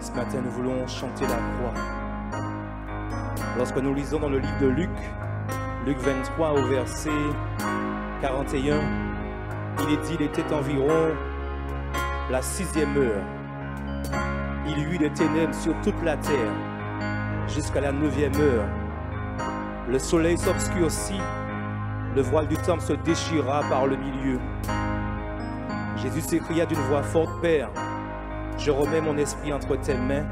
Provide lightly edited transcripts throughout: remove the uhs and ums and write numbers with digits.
Ce matin, nous voulons chanter la croix. Lorsque nous lisons dans le livre de Luc, Luc 23 au verset 41, il est dit, il était environ la 6e heure. Il y eut des ténèbres sur toute la terre jusqu'à la 9e heure. Le soleil s'obscurcit, le voile du temple se déchira par le milieu. Jésus s'écria d'une voix forte, Père, je remets mon esprit entre tes mains.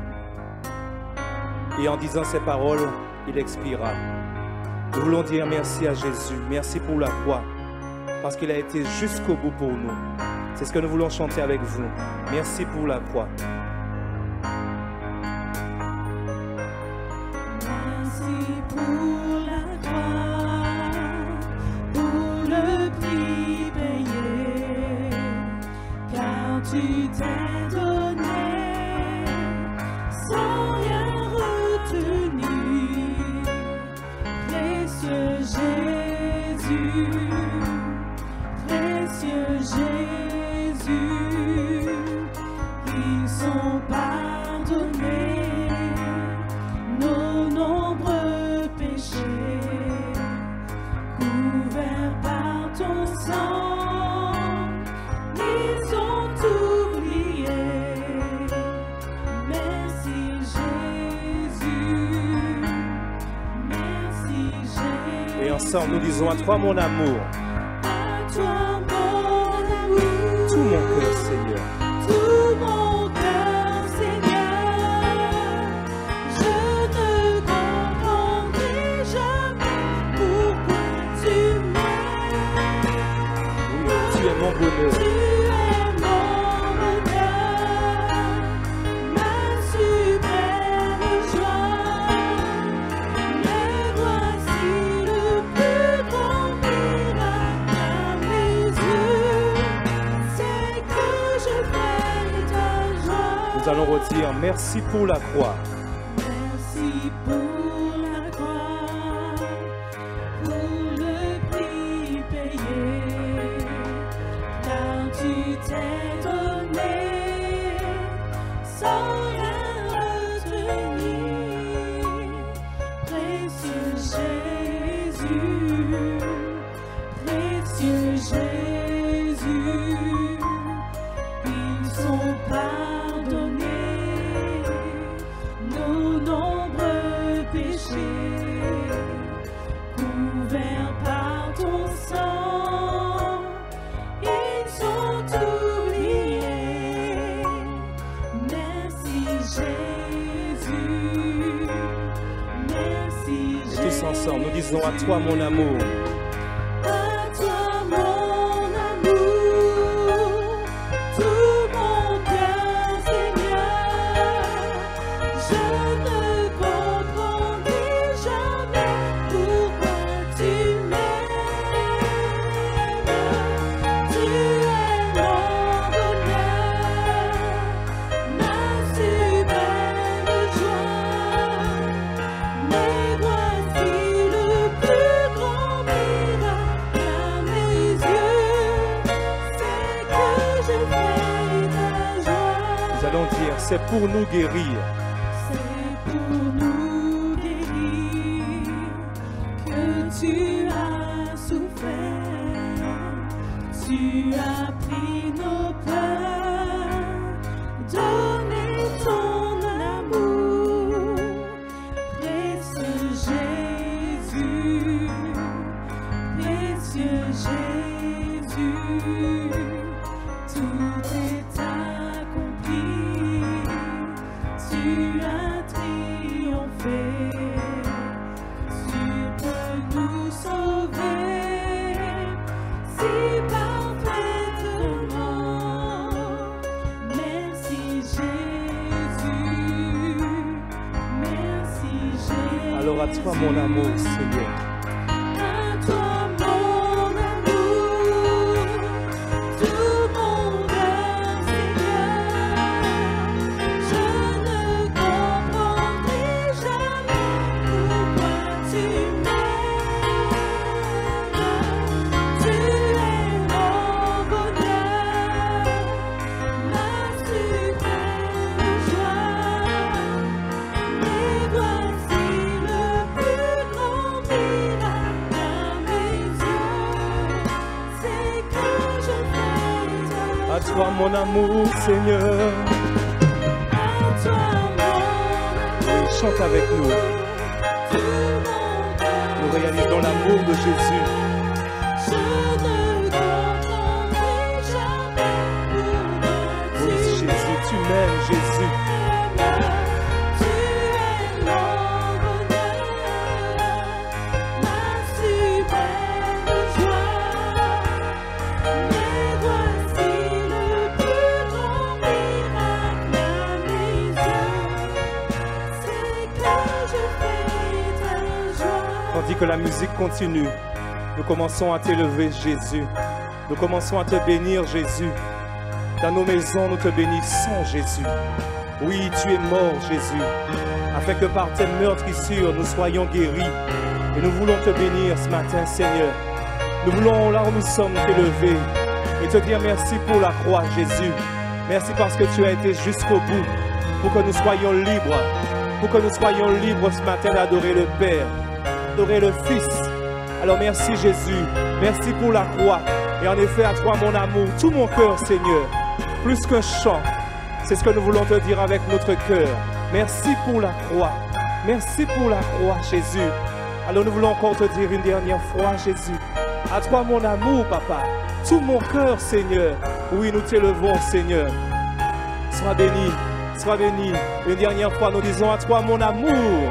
Et en disant ces paroles, il expira. Nous voulons dire merci à Jésus, merci pour la croix, parce qu'il a été jusqu'au bout pour nous. C'est ce que nous voulons chanter avec vous. Merci pour la croix. Merci pour la croix, pour le prix payé, car tu t'es donné sans rien retenir. Précieux Jésus, précieux Jésus, ils sont pardonnés nos nombreux péchés, couverts par ton sang, ils sont oubliés. Merci Jésus, merci Jésus. Et ensemble, nous disons à toi mon amour, À toi mon amour, tout mon cœur Seigneur. tout mon cœur Seigneur, je ne comprendrai jamais pourquoi tu m'aimes. Oui, tu es mon bonheur. Tu es mon bonheur, ma suprême joie. Mais voici le plus grand miracle à mes yeux, c'est que je fais ta joie. Nous allons redire merci pour la croix. Merci pour la croix, pour le prix payé, car tu t'es donné sans rien retenir. Précieux Jésus, précieux Jésus, ils sont pardonnés nos nombreux péchés, couverts par ton sang, ils sont oubliés. Merci Jésus, merci Et Jésus. tous ensemble, nous disons à toi mon amour. À toi mon amour, tout mon cœur Seigneur, je ne comprendrai jamais pourquoi tu m'aimes. Tu es mon bonheur, ma suprême joie. Mais voici le plus grand miracle à mes yeux, c'est que je fais ta joie. Nous allons dire c'est pour nous guérir. C'est pour nous guérir que tu as souffert. Tu as pris nos peurs, donné ton amour. Précieux Jésus, précieux Jésus, tout est accompli. Tu as triomphé, tu peux nous sauver si parfaitement. Merci Jésus, merci Jésus. Alors à toi mon amour Seigneur. À toi mon amour, tout mon cœur Seigneur, je ne comprendrai jamais pourquoi tu m'aimes. Tu es mon bonheur, ma suprême joie. À toi mon amour, Seigneur. à toi mon Oui, chante avec nous. tout mon cœur. Nous réalisons l'amour de Jésus. Je ne comprendrai jamais pourquoi Oui, Jésus, tu m'aimes, Jésus. tu es mon bonheur, ma suprême joie. Mais voici le plus grand miracle à mes yeux, c'est que je fais ta joie. Tandis que la musique continue, nous commençons à t'élever, Jésus. Nous commençons à te bénir, Jésus. Dans nos maisons, nous te bénissons, Jésus. Oui, tu es mort, Jésus, afin que par tes meurtrissures, nous soyons guéris. Et nous voulons te bénir ce matin, Seigneur. Nous voulons, là où nous sommes, t'élever et te dire merci pour la croix, Jésus. Merci parce que tu as été jusqu'au bout pour que nous soyons libres. Pour que nous soyons libres ce matin d'adorer le Père, d'adorer le Fils. Alors merci, Jésus. Merci pour la croix. Et en effet, à toi, mon amour, tout mon cœur, Seigneur, plus qu'un chant, c'est ce que nous voulons te dire avec notre cœur. Merci pour la croix. Merci pour la croix, Jésus. Alors nous voulons encore te dire une dernière fois, Jésus. À toi, mon amour, Papa. Tout mon cœur, Seigneur. Oui, nous t'élevons, Seigneur. Sois béni, sois béni. Une dernière fois, nous disons à toi, mon amour.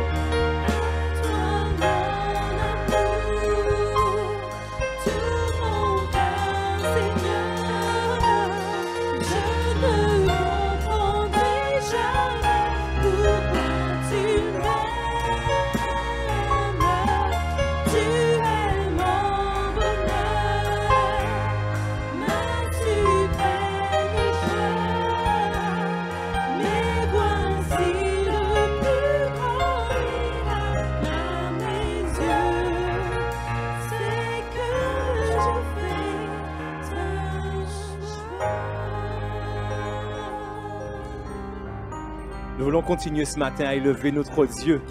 Nous voulons continuer ce matin à élever notre Dieu.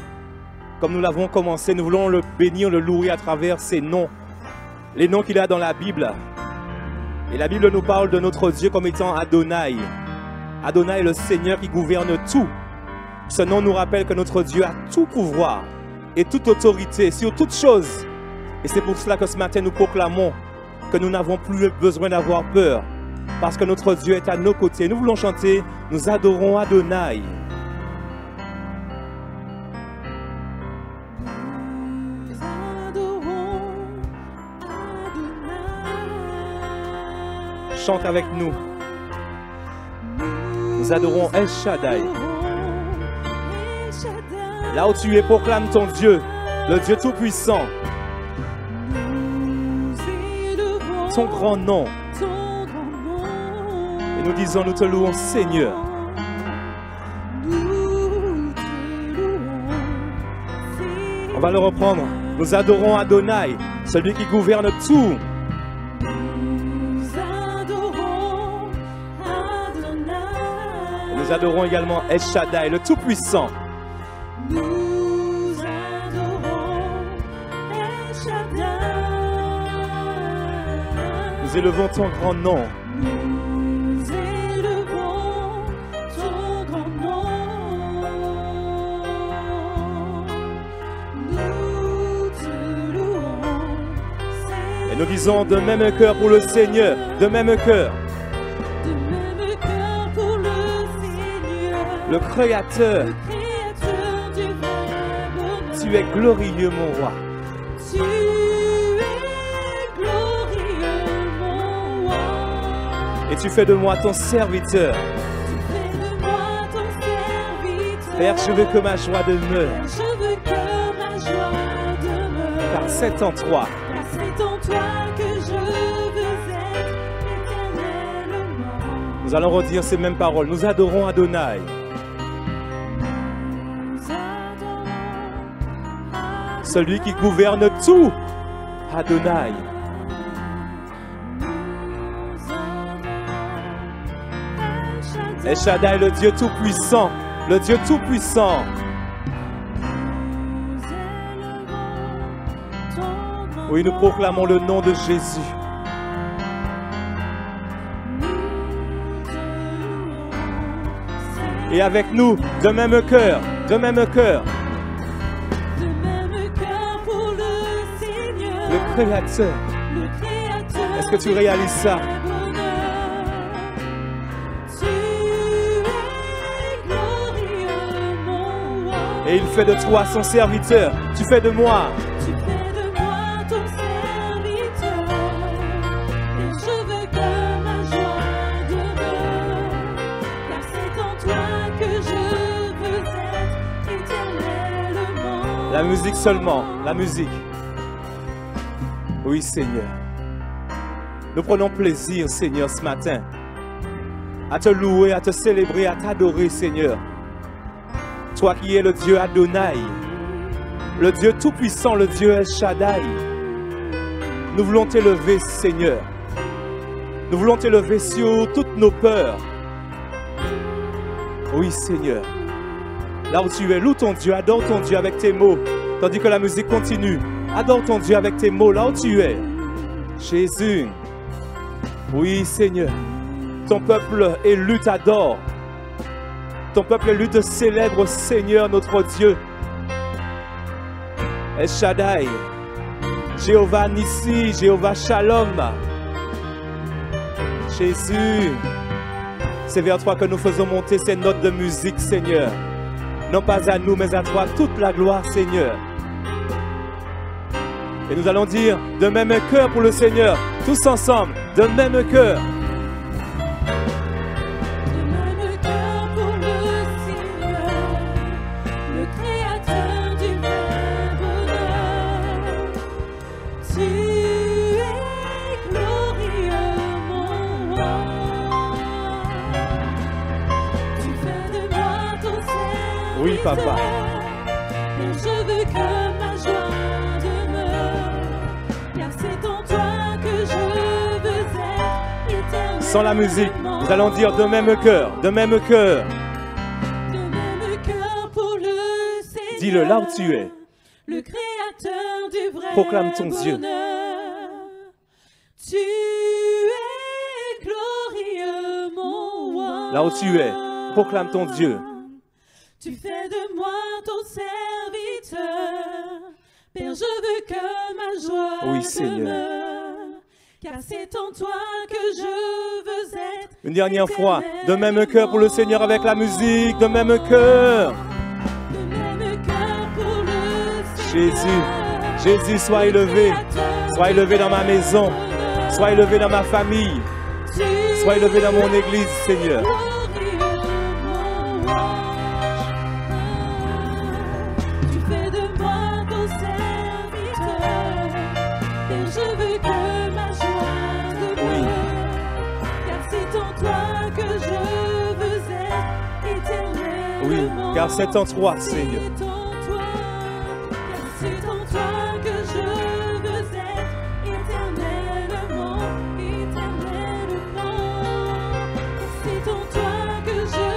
Comme nous l'avons commencé, nous voulons le bénir, le louer à travers ses noms. Les noms qu'il a dans la Bible. Et la Bible nous parle de notre Dieu comme étant Adonai. Adonai est le Seigneur qui gouverne tout. Ce nom nous rappelle que notre Dieu a tout pouvoir et toute autorité sur toute chose. Et c'est pour cela que ce matin nous proclamons que nous n'avons plus besoin d'avoir peur. Parce que notre Dieu est à nos côtés. Nous voulons chanter, nous adorons Adonai. Chante avec nous. Nous adorons El Shaddai. Là où tu es, proclame ton Dieu, le Dieu Tout-Puissant. Ton grand nom. Et nous disons, nous te louons, Seigneur. On va le reprendre. Nous adorons Adonai, celui qui gouverne tout. Nous adorons également El Shaddai, le Tout-Puissant. Nous adorons El Shaddai. Nous élevons ton grand nom. Nous élevons ton grand nom. Nous te louons, Seigneur. Et nous disons de même cœur pour le Seigneur, de même cœur. Le Créateur, du vrai bonheur. tu es glorieux, mon roi. Tu es glorieux, mon roi. Et tu fais de moi ton serviteur. Tu fais de moi ton serviteur. Père, je veux que ma joie demeure. Je veux que ma joie demeure. Car c'est en toi. Car c'est en toi que je veux être éternellement. Nous allons redire ces mêmes paroles. Nous adorons Adonai. Celui qui gouverne tout, Adonai. El Shaddai, le Dieu Tout-Puissant, le Dieu Tout-Puissant. Oui, nous proclamons le nom de Jésus. Et avec nous, de même cœur, de même cœur. De même cœur pour le Seigneur. Le Créateur. Le Créateur. Est-ce que tu réalises ça? Tu es glorieux, mon roi. Et il fait de toi son serviteur. Tu fais de moi. Tu fais de moi ton serviteur. Et je veux que ma joie demeure. Car c'est en toi que je veux être éternellement. La musique seulement, la musique. Oui, Seigneur. Nous prenons plaisir, Seigneur, ce matin, à te louer, à te célébrer, à t'adorer, Seigneur. Toi qui es le Dieu Adonai, le Dieu Tout-Puissant, le Dieu El Shaddai. Nous voulons t'élever, Seigneur. Nous voulons t'élever sur toutes nos peurs. Oui, Seigneur. Là où tu es, loue ton Dieu, adore ton Dieu avec tes mots, tandis que la musique continue. Adore ton Dieu avec tes mots, là où tu es. Jésus. Oui, Seigneur. Ton peuple élu t'adore. Ton peuple élu te célèbre, Seigneur, notre Dieu. El Shaddai. Jéhovah Nissi, Jéhovah Shalom. Jésus. C'est vers toi que nous faisons monter ces notes de musique, Seigneur. Non pas à nous, mais à toi, toute la gloire, Seigneur. Et nous allons dire, de même cœur pour le Seigneur, tous ensemble, de même cœur. De même cœur pour le Seigneur, le Créateur du vrai bonheur. Tu es glorieux, mon roi. Tu fais de moi ton serviteur. Oui, papa. Et je veux que ma joie demeure. Car c'est en toi que je veux être éternellement. Sans la musique, nous allons dire de même cœur, de même cœur. De même cœur pour le Seigneur. Dis-le là où tu es. Le Créateur du vrai Proclame ton Dieu. bonheur. Tu es glorieux, mon roi. Là où tu es, proclame ton Dieu. Tu fais de moi ton serviteur. Père, je veux que ma joie Oui, Seigneur. demeure. Car c'est en toi que je veux être. Une dernière fois, de même cœur pour le Seigneur avec la musique, de même cœur. De même cœur pour le Seigneur. Jésus, Jésus, sois élevé. Sois élevé dans ma maison. Sois élevé dans ma famille. Sois élevé dans mon église, Seigneur. Tu fais de moi ton serviteur. Et je veux que ma joie demeure. Car c'est en toi que je veux être éternellement. Oui, car c'est en toi, Seigneur. C'est en toi, car c'est en toi que je veux être éternellement, éternellement. C'est en toi que je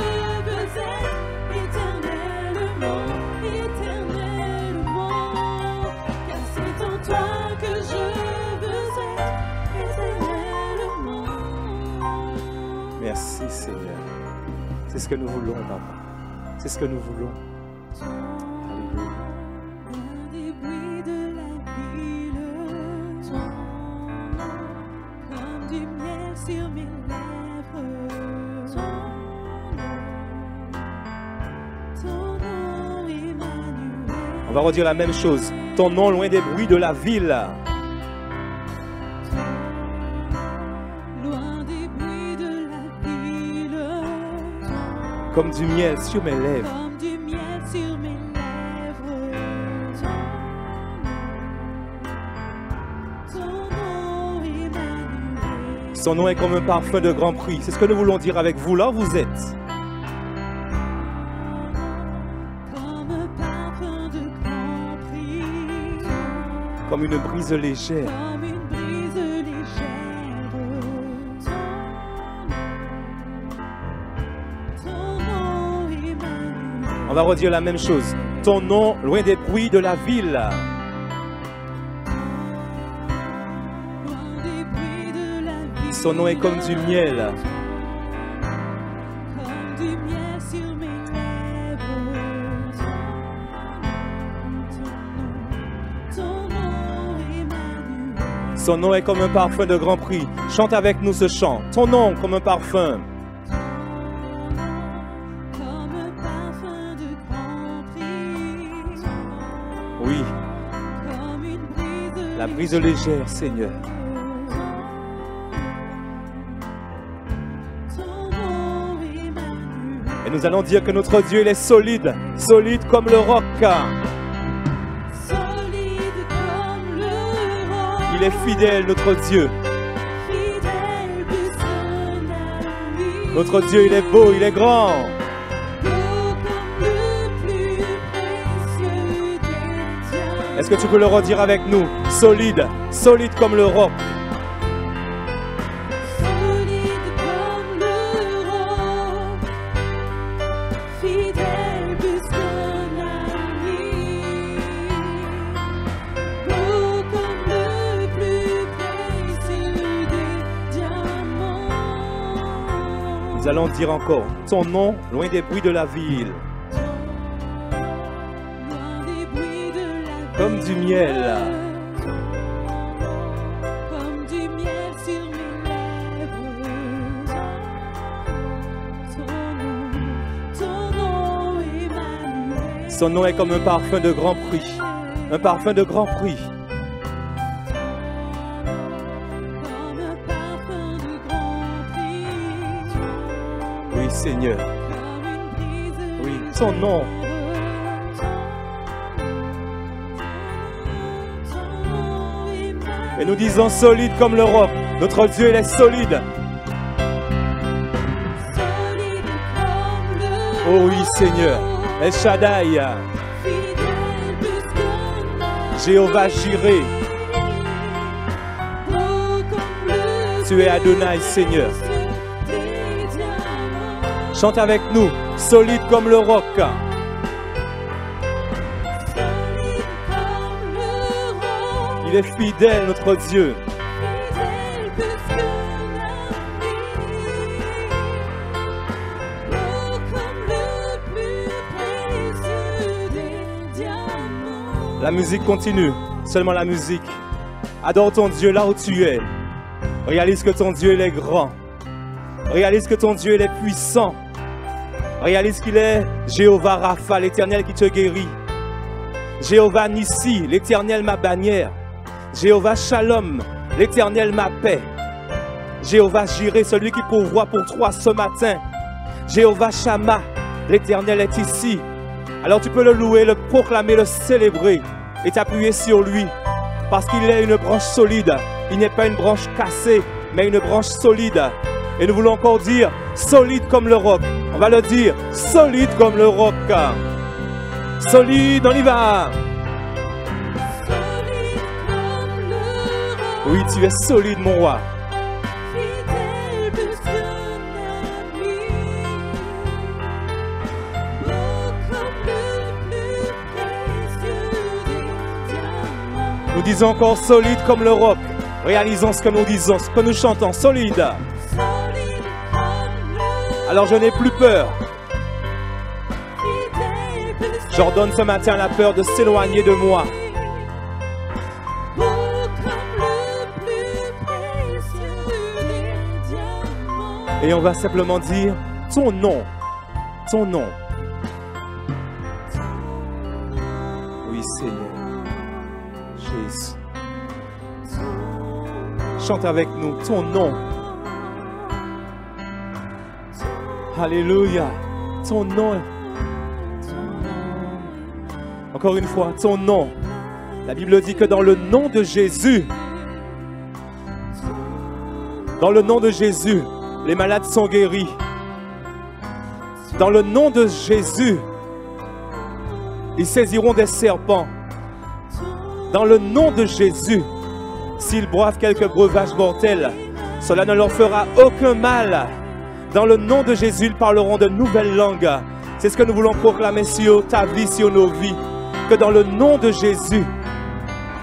veux être éternellement, éternellement. Car c'est en toi que je veux être éternellement. Merci, Seigneur. C'est ce que nous voulons, papa. C'est ce que nous voulons. Alléluia. Loin des bruits de la ville, ton nom, comme du miel sur mes lèvres, ton nom, Emmanuel. On va redire la même chose. Ton nom loin des bruits de la ville. Loin des bruits de la ville, Comme du miel sur mes lèvres. comme du miel sur mes lèvres, ton nom, Emmanuel. Son nom est comme un parfum de grand prix. C'est ce que nous voulons dire avec vous. Là où vous êtes. Comme un parfum de grand prix, Comme une brise légère. comme une brise légère, ton nom, Emmanuel. On va redire la même chose. Ton nom loin des bruits de la ville. Loin des bruits de la ville, Son nom est comme du miel. comme du miel sur mes Son nom est comme un parfum de grand prix. Chante avec nous ce chant. Ton nom comme un parfum. Comme un parfum de grand prix. Oui, Comme une brise la brise légère, Seigneur. Ton nom Emmanuel. Et nous allons dire que notre Dieu, il est solide. Solide comme le roc. Solide comme le roc. Il est fidèle, notre Dieu. Fidèle plus qu'un ami. Notre Dieu, il est beau, il est grand. Beau comme le plus précieux des diamants. Est-ce que tu peux le redire avec nous? Solide, solide comme le roc. Solide comme le roc. Fidèle plus qu'un ami. Beau comme le plus précieux des diamants. Nous allons dire encore ton nom, loin des bruits de la ville. Loin des bruits de la Comme du miel. Comme du miel sur mes lèvres. Ton nom Emmanuel. Son nom est comme un parfum de grand prix. Un parfum de grand prix. Comme un parfum de grand prix. Oui, Seigneur. Comme une brise Oui, son nom. Ton nom Emmanuel. Et nous disons solide comme le roc. Notre Dieu, il est solide. Solide comme le Oh oui, Seigneur. El Shaddai. fidèle plus qu'un ami. Jéhovah Jireh. Beau comme le Tu es Adonai, Seigneur. précieux des diamants. Chante avec nous. Solide comme le roc. Solide comme le roc. Il est fidèle, notre Dieu. Fidèle plus qu'un ami. Beau comme le plus précieux des diamants. La musique continue. Seulement la musique. Adore ton Dieu là où tu es. Réalise que ton Dieu, il est grand. Réalise que ton Dieu, il est puissant. Réalise qu'il est Jéhovah Rapha, l'Éternel qui te guérit. Jéhovah Nissi, l'Éternel ma bannière. Jéhovah Shalom, l'Éternel ma paix. Jéhovah Jireh, celui qui pourvoit pour toi ce matin. Jéhovah Shammah, l'Éternel est ici. Alors tu peux le louer, le proclamer, le célébrer et t'appuyer sur lui. Parce qu'il est une branche solide. Il n'est pas une branche cassée, mais une branche solide. Et nous voulons encore dire solide comme le roc. On va le dire solide comme le roc. Solide, on y va. Solide comme le roc. Oui, tu es solide, mon roi. Fidèle plus qu'un ami. Beau comme le plus précieux des diamants. Nous disons encore solide comme le roc. Réalisons ce que nous disons, ce que nous chantons. Solide. Solide comme le roc. Alors je n'ai plus peur. Fidèle plus J'ordonne ce matin la peur de s'éloigner de moi. Beau comme le plus précieux des diamants. Et on va simplement dire ton nom. Ton nom. Oui, Seigneur. Jésus. Chante avec nous ton nom. Alléluia. Ton nom. Encore une fois, ton nom. La Bible dit que dans le nom de Jésus, dans le nom de Jésus, les malades sont guéris. Dans le nom de Jésus, ils saisiront des serpents. Dans le nom de Jésus, s'ils boivent quelques breuvages mortels, cela ne leur fera aucun mal. Dans le nom de Jésus, ils parleront de nouvelles langues. C'est ce que nous voulons proclamer sur ta vie, sur nos vies. Que dans le nom de Jésus,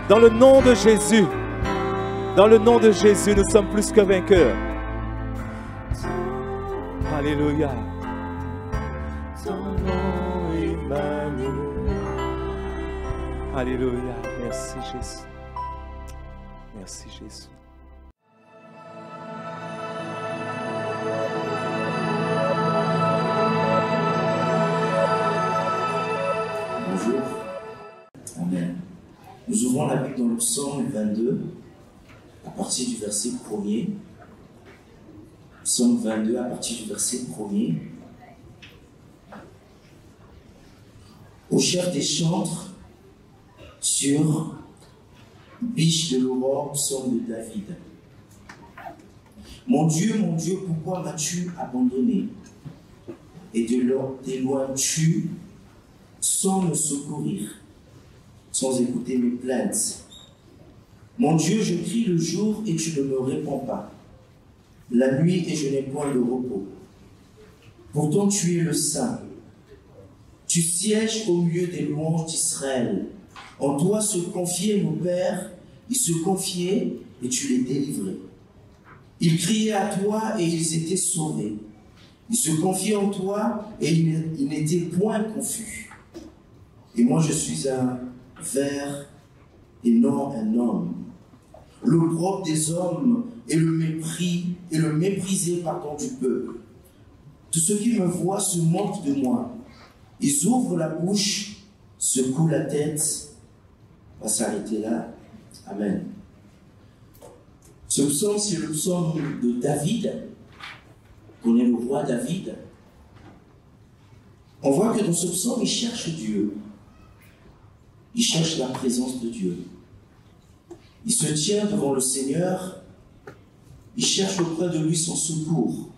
dans le nom de Jésus, dans le nom de Jésus, nous sommes plus que vainqueurs. Alléluia. Ton nom, Emmanuel. Alléluia. Merci Jésus. Merci Jésus. Bonjour. Amen. Nous ouvrons la Bible dans le psaume 22, à partir du verset 1er. Psaume 22, à partir du verset 1er. Aux chers des chantres, sur Biche de l'aurore, psaume de David. Mon Dieu, pourquoi m'as-tu abandonné? Et t'éloignes-tu sans me secourir, sans écouter mes plaintes? Mon Dieu, je crie le jour et tu ne me réponds pas, la nuit et je n'ai point de repos. Pourtant tu es le Saint, tu sièges au milieu des louanges d'Israël. En toi se confiaient nos pères, ils se confiaient et tu les délivrais. Ils criaient à toi et ils étaient sauvés. Ils se confiaient en toi et ils n'étaient point confus. Et moi je suis un ver et non un homme. L'opprobre des hommes et le méprisé du peuple. Tous ceux qui me voient se moquent de moi. Ils ouvrent la bouche, secouent la tête. On va s'arrêter là. Amen. Ce psaume, c'est le psaume de David. On est le roi David. On voit que dans ce psaume, il cherche Dieu. Il cherche la présence de Dieu. Il se tient devant le Seigneur. Il cherche auprès de lui son secours.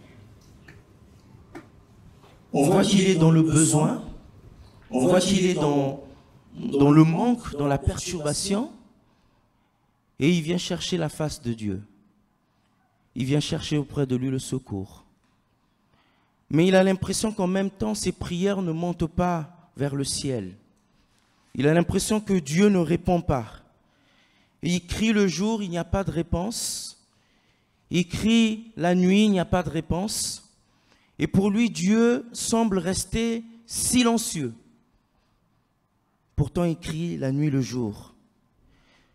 On voit qu'il est dans le besoin. On voit qu'il est dans le manque, dans la perturbation. Et il vient chercher la face de Dieu. Il vient chercher auprès de lui le secours. Mais il a l'impression qu'en même temps, ses prières ne montent pas vers le ciel. Il a l'impression que Dieu ne répond pas. Et il crie le jour, il n'y a pas de réponse. Il crie la nuit, il n'y a pas de réponse. Et pour lui, Dieu semble rester silencieux. Pourtant, il crie la nuit, le jour.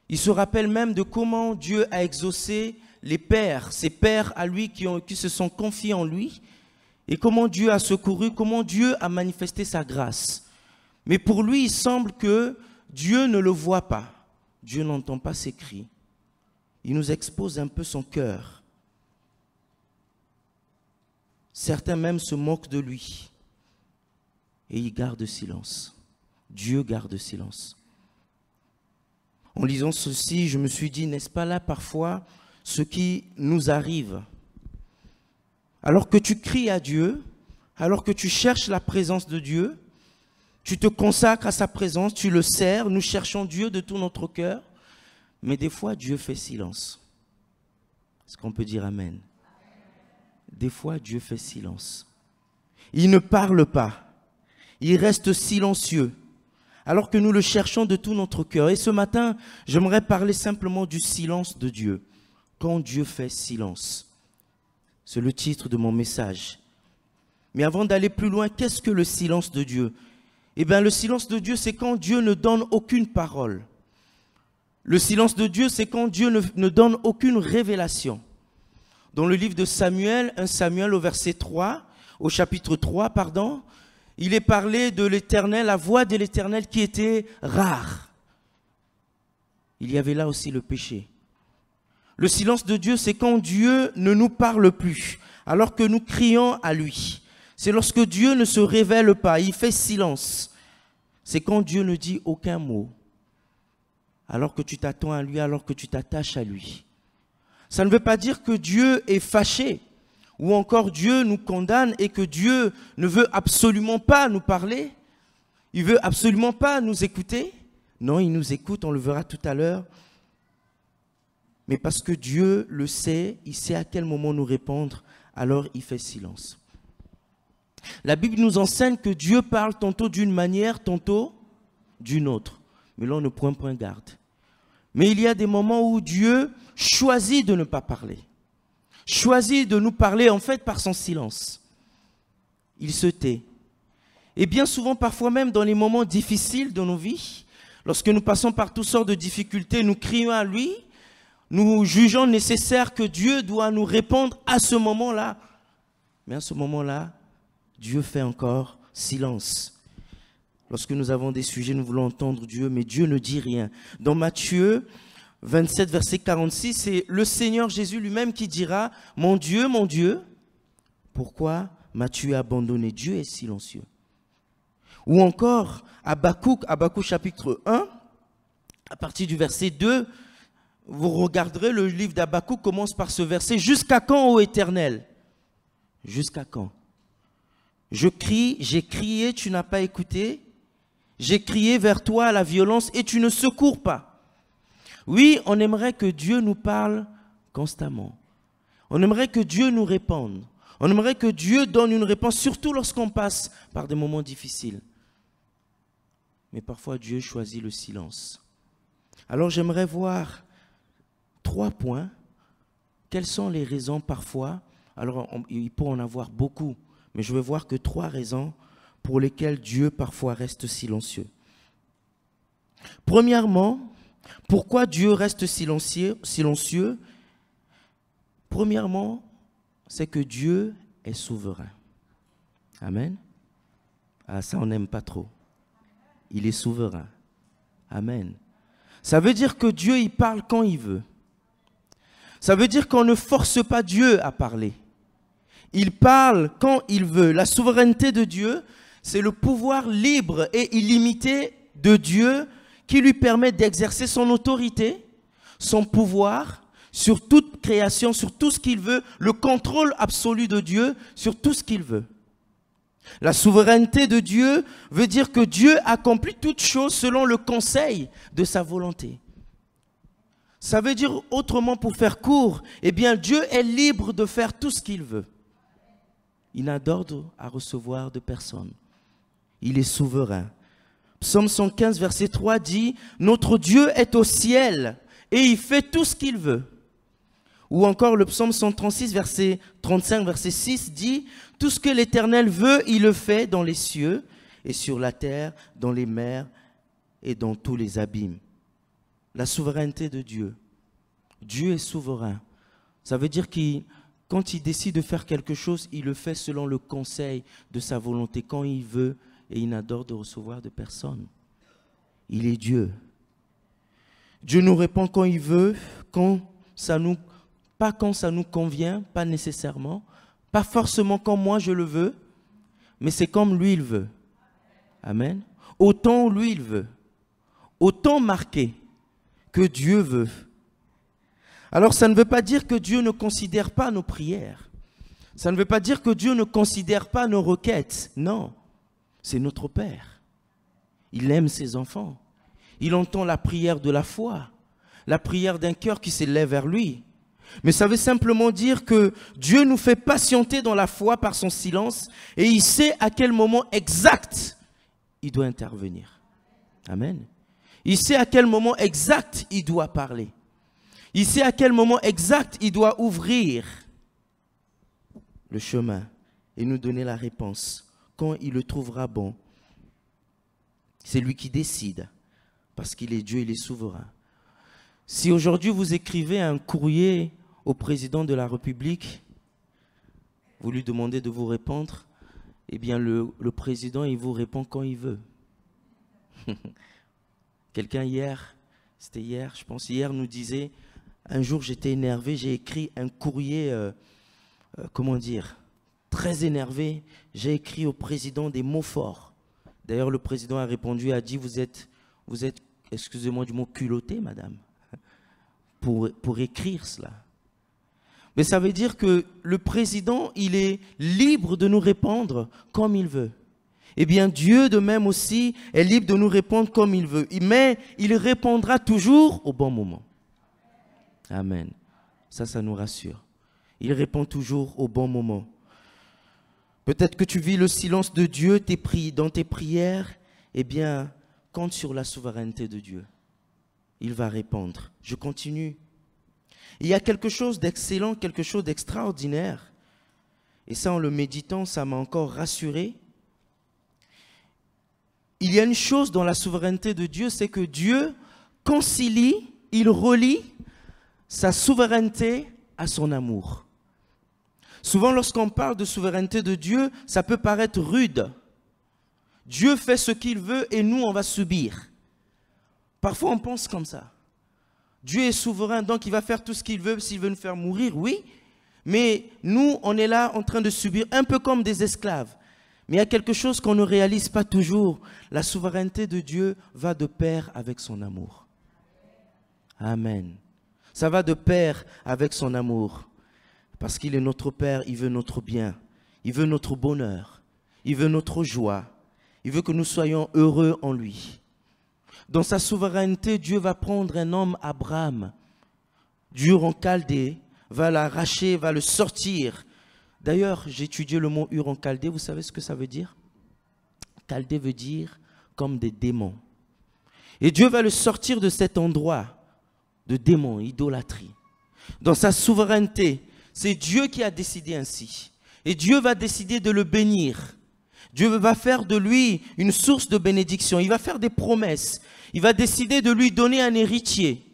Il se rappelle même de comment Dieu a exaucé les pères, ses pères à lui qui se sont confiés en lui, et comment Dieu a secouru, comment Dieu a manifesté sa grâce. Mais pour lui, il semble que Dieu ne le voit pas. Dieu n'entend pas ses cris. Il nous expose un peu son cœur. Certains même se moquent de lui. Et il garde silence. Dieu garde silence. En lisant ceci, je me suis dit, n'est-ce pas là parfois ce qui nous arrive? Alors que tu cries à Dieu, alors que tu cherches la présence de Dieu, tu te consacres à sa présence, tu le sers, nous cherchons Dieu de tout notre cœur, mais des fois Dieu fait silence. Est-ce qu'on peut dire amen? Des fois Dieu fait silence. Il ne parle pas, il reste silencieux, alors que nous le cherchons de tout notre cœur. Et ce matin, j'aimerais parler simplement du silence de Dieu. Quand Dieu fait silence. C'est le titre de mon message. Mais avant d'aller plus loin, qu'est-ce que le silence de Dieu? Eh bien, le silence de Dieu, c'est quand Dieu ne donne aucune parole. Le silence de Dieu, c'est quand Dieu ne donne aucune révélation. Dans le livre de Samuel, 1 Samuel au chapitre 3, il est parlé de l'Éternel, la voix de l'Éternel qui était rare. Il y avait là aussi le péché. Le silence de Dieu, c'est quand Dieu ne nous parle plus, alors que nous crions à lui. C'est lorsque Dieu ne se révèle pas, il fait silence. C'est quand Dieu ne dit aucun mot, alors que tu t'attends à lui, alors que tu t'attaches à lui. Ça ne veut pas dire que Dieu est fâché, ou encore Dieu nous condamne et que Dieu ne veut absolument pas nous parler. Il ne veut absolument pas nous écouter. Non, il nous écoute, on le verra tout à l'heure. Mais parce que Dieu le sait, il sait à quel moment nous répondre, alors il fait silence. La Bible nous enseigne que Dieu parle tantôt d'une manière, tantôt d'une autre. Mais là, on ne prend point garde. Mais il y a des moments où Dieu choisit de ne pas parler. Choisit de nous parler en fait par son silence. Il se tait. Et bien souvent, parfois même dans les moments difficiles de nos vies, lorsque nous passons par toutes sortes de difficultés, nous crions à lui, nous jugeons nécessaire que Dieu doit nous répondre à ce moment-là. Mais à ce moment-là, Dieu fait encore silence. Lorsque nous avons des sujets, nous voulons entendre Dieu, mais Dieu ne dit rien. Dans Matthieu 27, verset 46, c'est le Seigneur Jésus lui-même qui dira « Mon Dieu, pourquoi m'as-tu abandonné ?» Dieu est silencieux. Ou encore, Habakkuk chapitre 1, à partir du verset 2, vous regarderez le livre d'Habakkuk commence par ce verset « Jusqu'à quand, ô Éternel ?» Jusqu'à quand? Je crie, j'ai crié, tu n'as pas écouté. J'ai crié vers toi à la violence et tu ne secours pas. Oui, on aimerait que Dieu nous parle constamment. On aimerait que Dieu nous réponde. On aimerait que Dieu donne une réponse, surtout lorsqu'on passe par des moments difficiles. Mais parfois, Dieu choisit le silence. Alors, j'aimerais voir 3 points. Quelles sont les raisons parfois? Alors, il peut en avoir beaucoup, mais je veux voir que 3 raisons pour lesquelles Dieu parfois reste silencieux. Premièrement, pourquoi Dieu reste silencieux? Premièrement, c'est que Dieu est souverain. Amen. Ah, ça, on n'aime pas trop. Il est souverain. Amen. Ça veut dire que Dieu, il parle quand il veut. Ça veut dire qu'on ne force pas Dieu à parler. Il parle quand il veut. La souveraineté de Dieu, c'est le pouvoir libre et illimité de Dieu qui lui permet d'exercer son autorité, son pouvoir sur toute création, sur tout ce qu'il veut, le contrôle absolu de Dieu sur tout ce qu'il veut. La souveraineté de Dieu veut dire que Dieu accomplit toutes choses selon le conseil de sa volonté. Ça veut dire autrement, pour faire court, eh bien Dieu est libre de faire tout ce qu'il veut. Il n'a d'ordre à recevoir de personne. Il est souverain. Psaume 115, verset 3 dit « Notre Dieu est au ciel et il fait tout ce qu'il veut. » Ou encore le psaume 136, verset 35, verset 6 dit « Tout ce que l'Éternel veut, il le fait dans les cieux et sur la terre, dans les mers et dans tous les abîmes. » La souveraineté de Dieu. Dieu est souverain. Ça veut dire que quand il décide de faire quelque chose, il le fait selon le conseil de sa volonté, quand il veut, et il n'a d'ordre de recevoir de personne. Il est Dieu. Dieu nous répond quand il veut, pas quand ça nous convient, pas nécessairement, pas forcément quand moi je le veux, mais c'est comme lui il veut. Amen. Autant où lui il veut. Autant marqué que Dieu veut. Alors ça ne veut pas dire que Dieu ne considère pas nos prières. Ça ne veut pas dire que Dieu ne considère pas nos requêtes. Non, c'est notre Père. Il aime ses enfants. Il entend la prière de la foi, la prière d'un cœur qui s'élève vers lui. Mais ça veut simplement dire que Dieu nous fait patienter dans la foi par son silence et il sait à quel moment exact il doit intervenir. Amen. Il sait à quel moment exact il doit parler. Il sait à quel moment exact il doit ouvrir le chemin et nous donner la réponse quand il le trouvera bon. C'est lui qui décide parce qu'il est Dieu, il est souverain. Si aujourd'hui vous écrivez un courrier au président de la République, vous lui demandez de vous répondre, eh bien le président il vous répond quand il veut. Quelqu'un hier, c'était hier, je pense hier, nous disait, un jour j'étais énervé, j'ai écrit un courrier, très énervé, j'ai écrit au président des mots forts. D'ailleurs le président a répondu, a dit, vous êtes excusez-moi du mot culotté, madame, pour écrire cela. Mais ça veut dire que le président, il est libre de nous répondre comme il veut. Eh bien, Dieu de même aussi est libre de nous répondre comme il veut. Mais il répondra toujours au bon moment. Amen. Ça nous rassure. Il répond toujours au bon moment. Peut-être que tu vis le silence de Dieu dans tes prières. Eh bien, compte sur la souveraineté de Dieu. Il va répondre. Je continue. Il y a quelque chose d'excellent, quelque chose d'extraordinaire. Et ça, en le méditant, ça m'a encore rassuré. Il y a une chose dans la souveraineté de Dieu, c'est que Dieu concilie, il relie sa souveraineté à son amour. Souvent, lorsqu'on parle de souveraineté de Dieu, ça peut paraître rude. Dieu fait ce qu'il veut et nous, on va subir. Parfois, on pense comme ça. Dieu est souverain, donc il va faire tout ce qu'il veut. S'il veut nous faire mourir, oui. Mais nous, on est là en train de subir, un peu comme des esclaves. Mais il y a quelque chose qu'on ne réalise pas toujours. La souveraineté de Dieu va de pair avec son amour. Amen. Ça va de pair avec son amour. Parce qu'il est notre Père, il veut notre bien. Il veut notre bonheur. Il veut notre joie. Il veut que nous soyons heureux en lui. Dans sa souveraineté, Dieu va prendre un homme, Abraham, dur en Chaldée, va l'arracher, va le sortir. D'ailleurs, j'ai étudié le mot Ur en Chaldée. Vous savez ce que ça veut dire? Chaldée veut dire comme des démons. Et Dieu va le sortir de cet endroit de démons, idolâtrie. Dans sa souveraineté, c'est Dieu qui a décidé ainsi. Et Dieu va décider de le bénir. Dieu va faire de lui une source de bénédiction. Il va faire des promesses. Il va décider de lui donner un héritier.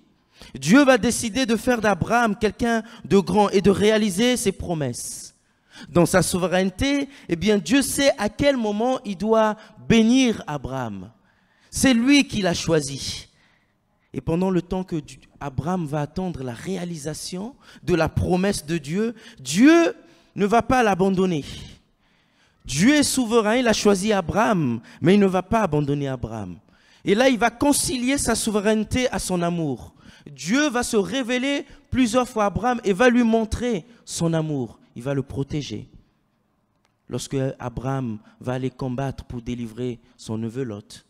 Dieu va décider de faire d'Abraham quelqu'un de grand et de réaliser ses promesses. Dans sa souveraineté, eh bien, Dieu sait à quel moment il doit bénir Abraham. C'est lui qui l'a choisi. Et pendant le temps que Abraham va attendre la réalisation de la promesse de Dieu, Dieu ne va pas l'abandonner. Dieu est souverain, il a choisi Abraham, mais il ne va pas abandonner Abraham. Et là, il va concilier sa souveraineté à son amour. Dieu va se révéler plusieurs fois à Abraham et va lui montrer son amour. Il va le protéger. Lorsque Abraham va aller combattre pour délivrer son neveu Lot,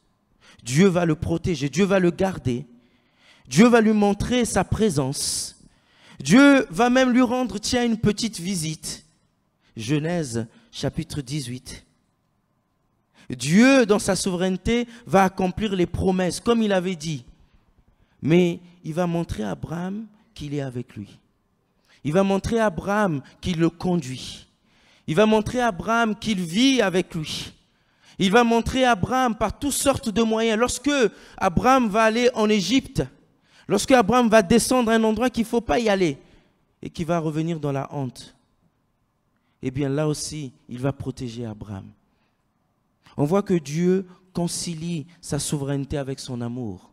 Dieu va le protéger, Dieu va le garder. Dieu va lui montrer sa présence. Dieu va même lui rendre, tiens, une petite visite. Genèse chapitre 18. Dieu, dans sa souveraineté, va accomplir les promesses, comme il avait dit. Mais il va montrer à Abraham qu'il est avec lui. Il va montrer à Abraham qu'il le conduit. Il va montrer à Abraham qu'il vit avec lui. Il va montrer à Abraham par toutes sortes de moyens. Lorsque Abraham va aller en Égypte, lorsque Abraham va descendre à un endroit qu'il ne faut pas y aller et qu'il va revenir dans la honte, eh bien là aussi, il va protéger Abraham. On voit que Dieu concilie sa souveraineté avec son amour.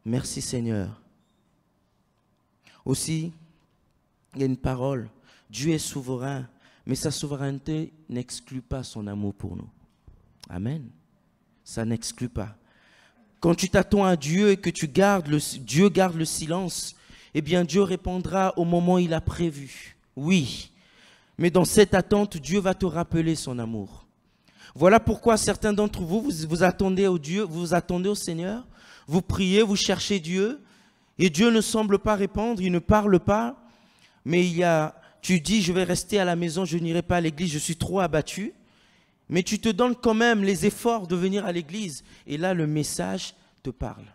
Merci Seigneur. Aussi, il y a une parole. Dieu est souverain, mais sa souveraineté n'exclut pas son amour pour nous. Amen. Ça n'exclut pas. Quand tu t'attends à Dieu et que Dieu garde le silence, eh bien Dieu répondra au moment où il a prévu. Oui. Mais dans cette attente, Dieu va te rappeler son amour. Voilà pourquoi certains d'entre vous, vous attendez au Dieu, vous attendez au Seigneur, vous priez, vous cherchez Dieu, et Dieu ne semble pas répondre, il ne parle pas, mais tu dis, je vais rester à la maison, je n'irai pas à l'église, je suis trop abattu, mais tu te donnes quand même les efforts de venir à l'église, et là le message te parle.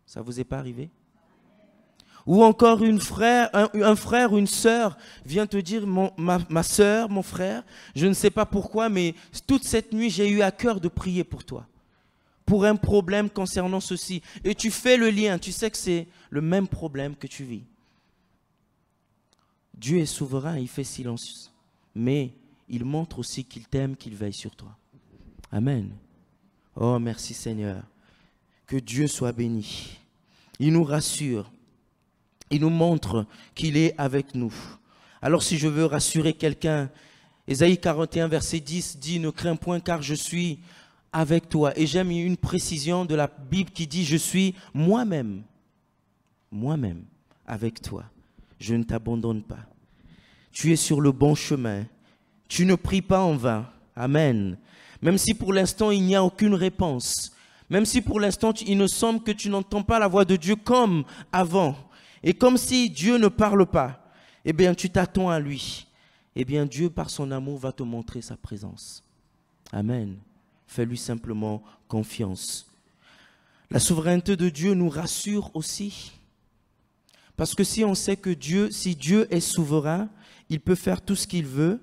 Ça ne vous est pas arrivé? Ou encore un frère ou une sœur vient te dire, ma sœur, mon frère, je ne sais pas pourquoi, mais toute cette nuit, j'ai eu à cœur de prier pour toi, pour un problème concernant ceci. Et tu fais le lien, tu sais que c'est le même problème que tu vis. Dieu est souverain, il fait silence, mais il montre aussi qu'il t'aime, qu'il veille sur toi. Amen. Oh, merci Seigneur. Que Dieu soit béni. Il nous rassure. Il nous montre qu'il est avec nous. Alors si je veux rassurer quelqu'un, Ésaïe 41, verset 10 dit « Ne crains point car je suis avec toi ». Et j'aime une précision de la Bible qui dit « Je suis moi-même avec toi. Je ne t'abandonne pas. Tu es sur le bon chemin. Tu ne pries pas en vain. » Amen. Même si pour l'instant il n'y a aucune réponse. Même si pour l'instant il ne semble que tu n'entends pas la voix de Dieu comme avant. Et comme si Dieu ne parle pas, eh bien tu t'attends à lui. Eh bien Dieu par son amour va te montrer sa présence. Amen. Fais-lui simplement confiance. La souveraineté de Dieu nous rassure aussi. Parce que si on sait que si Dieu est souverain, il peut faire tout ce qu'il veut.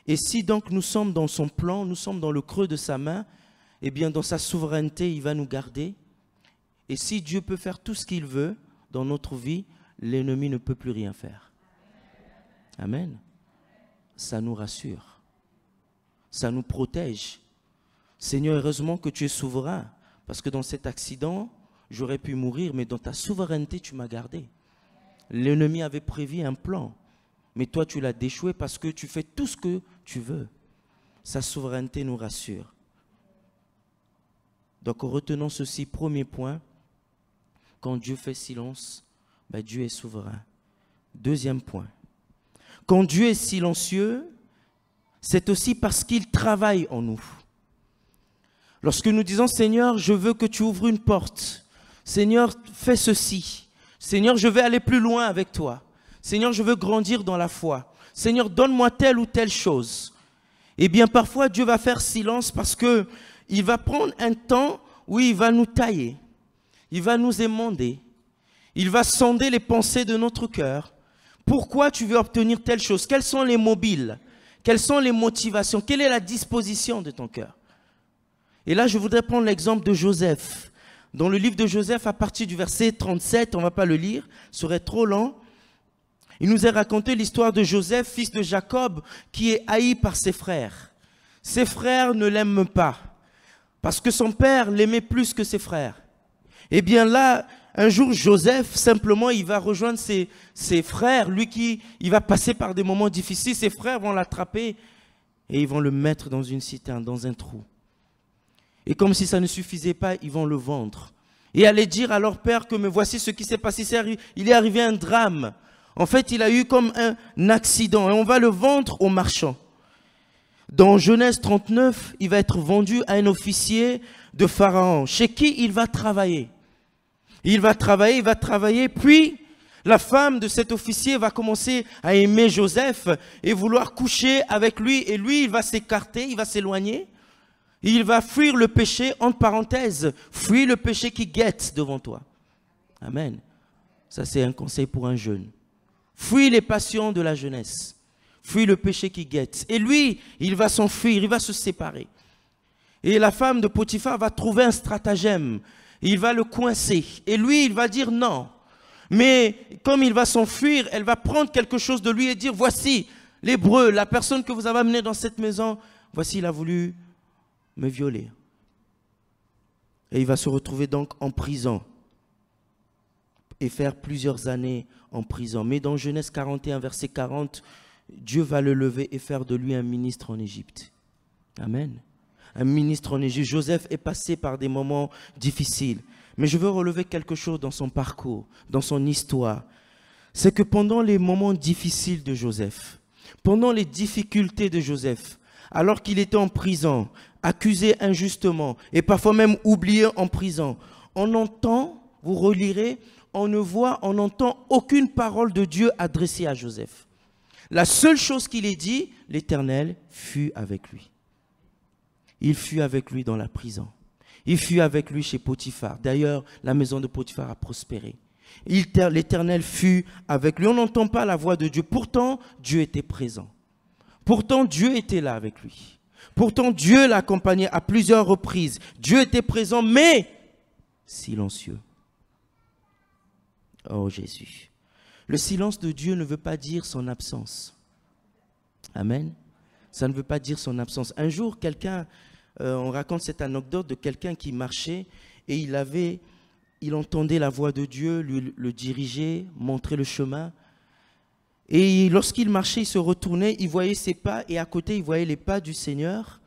Et si donc nous sommes dans son plan, nous sommes dans le creux de sa main, eh bien dans sa souveraineté, il va nous garder. Et si Dieu peut faire tout ce qu'il veut, dans notre vie, l'ennemi ne peut plus rien faire. Amen. Ça nous rassure. Ça nous protège. Seigneur, heureusement que tu es souverain. Parce que dans cet accident, j'aurais pu mourir, mais dans ta souveraineté, tu m'as gardé. L'ennemi avait prévu un plan. Mais toi, tu l'as déchoué parce que tu fais tout ce que tu veux. Sa souveraineté nous rassure. Donc, retenons ceci, premier point. Quand Dieu fait silence, ben Dieu est souverain. Deuxième point. Quand Dieu est silencieux, c'est aussi parce qu'il travaille en nous. Lorsque nous disons, Seigneur, je veux que tu ouvres une porte. Seigneur, fais ceci. Seigneur, je vais aller plus loin avec toi. Seigneur, je veux grandir dans la foi. Seigneur, donne-moi telle ou telle chose. Eh bien, parfois, Dieu va faire silence parce qu'il va prendre un temps où il va nous tailler. Il va nous émonder. Il va sonder les pensées de notre cœur. Pourquoi tu veux obtenir telle chose? Quels sont les mobiles? Quelles sont les motivations? Quelle est la disposition de ton cœur? Et là, je voudrais prendre l'exemple de Joseph. Dans le livre de Joseph, à partir du verset 37, on ne va pas le lire, ce serait trop lent. Il nous est raconté l'histoire de Joseph, fils de Jacob, qui est haï par ses frères. Ses frères ne l'aiment pas, parce que son père l'aimait plus que ses frères. Eh bien là, un jour, Joseph, simplement, il va rejoindre ses frères. Il va passer par des moments difficiles. Ses frères vont l'attraper et ils vont le mettre dans une citerne, dans un trou. Et comme si ça ne suffisait pas, ils vont le vendre. Et aller dire à leur père que, mais voici ce qui s'est passé. Il est arrivé un drame. En fait, il a eu comme un accident et on va le vendre aux marchands. Dans Genèse 39, il va être vendu à un officier de Pharaon, chez qui il va travailler. Il va travailler, puis la femme de cet officier va commencer à aimer Joseph et vouloir coucher avec lui. Et lui, il va s'écarter, il va s'éloigner. Il va fuir le péché, entre parenthèses, fuis le péché qui guette devant toi. Amen. Ça, c'est un conseil pour un jeune. Fuis les passions de la jeunesse. Fuis le péché qui guette. Et lui, il va s'enfuir, il va se séparer. Et la femme de Potiphar va trouver un stratagème. Il va le coincer. Et lui, il va dire non. Mais comme il va s'enfuir, elle va prendre quelque chose de lui et dire, voici l'Hébreu, la personne que vous avez amenée dans cette maison, voici, il a voulu me violer. Et il va se retrouver donc en prison. Et faire plusieurs années en prison. Mais dans Genèse 41, verset 40, Dieu va le lever et faire de lui un ministre en Égypte. Amen. Un ministre en Égypte. Joseph est passé par des moments difficiles. Mais je veux relever quelque chose dans son parcours, dans son histoire. C'est que pendant les moments difficiles de Joseph, pendant les difficultés de Joseph, alors qu'il était en prison, accusé injustement et parfois même oublié en prison, on entend, vous relirez, on ne voit, on n'entend aucune parole de Dieu adressée à Joseph. La seule chose qu'il ait dit, l'Éternel fut avec lui. Il fut avec lui dans la prison. Il fut avec lui chez Potiphar. D'ailleurs, la maison de Potiphar a prospéré. L'Éternel fut avec lui. On n'entend pas la voix de Dieu. Pourtant, Dieu était présent. Pourtant, Dieu était là avec lui. Pourtant, Dieu l'accompagnait à plusieurs reprises. Dieu était présent, mais silencieux. Oh Jésus. Le silence de Dieu ne veut pas dire son absence. Amen. Ça ne veut pas dire son absence. Un jour, on raconte cette anecdote de quelqu'un qui marchait et il entendait la voix de Dieu le diriger, montrer le chemin. Et lorsqu'il marchait, il se retournait, il voyait ses pas et à côté, il voyait les pas du Seigneur.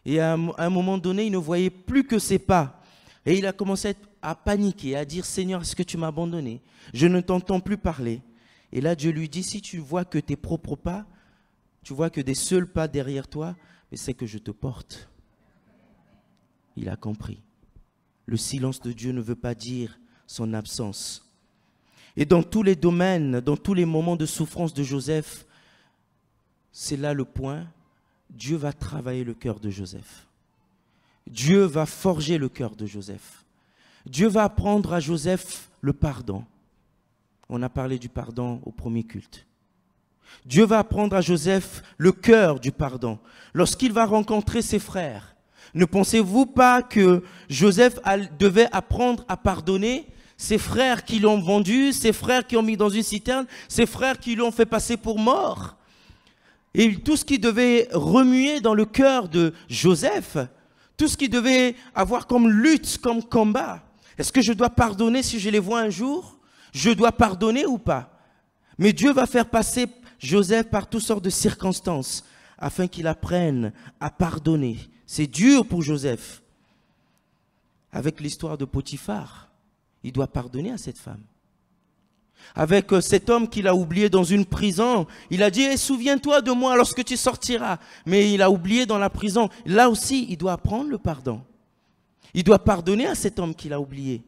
Et à un moment donné, il ne voyait plus que ses pas. Et il a commencé à paniquer, à dire, Seigneur, est-ce que tu m'as abandonné? Je ne t'entends plus parler. Et là, Dieu lui dit, si tu vois que tes propres pas, tu vois que des seuls pas derrière toi, mais c'est que je te porte. Il a compris. Le silence de Dieu ne veut pas dire son absence. Et dans tous les domaines, dans tous les moments de souffrance de Joseph, c'est là le point, Dieu va travailler le cœur de Joseph. Dieu va forger le cœur de Joseph. Dieu va apprendre à Joseph le pardon. On a parlé du pardon au premier culte. Dieu va apprendre à Joseph le cœur du pardon. Lorsqu'il va rencontrer ses frères, ne pensez-vous pas que Joseph devait apprendre à pardonner? Ses frères qui l'ont vendu, ses frères qui l'ont mis dans une citerne, ses frères qui l'ont fait passer pour mort. Et tout ce qui devait remuer dans le cœur de Joseph, tout ce qui devait avoir comme lutte, comme combat. Est-ce que je dois pardonner si je les vois un jour? Je dois pardonner ou pas? Mais Dieu va faire passer Joseph par toutes sortes de circonstances afin qu'il apprenne à pardonner. C'est dur pour Joseph. Avec l'histoire de Potiphar, il doit pardonner à cette femme. Avec cet homme qu'il a oublié dans une prison, il a dit hey, « Souviens-toi de moi lorsque tu sortiras ». Mais il a oublié dans la prison. Là aussi, il doit apprendre le pardon. Il doit pardonner à cet homme qu'il a oublié.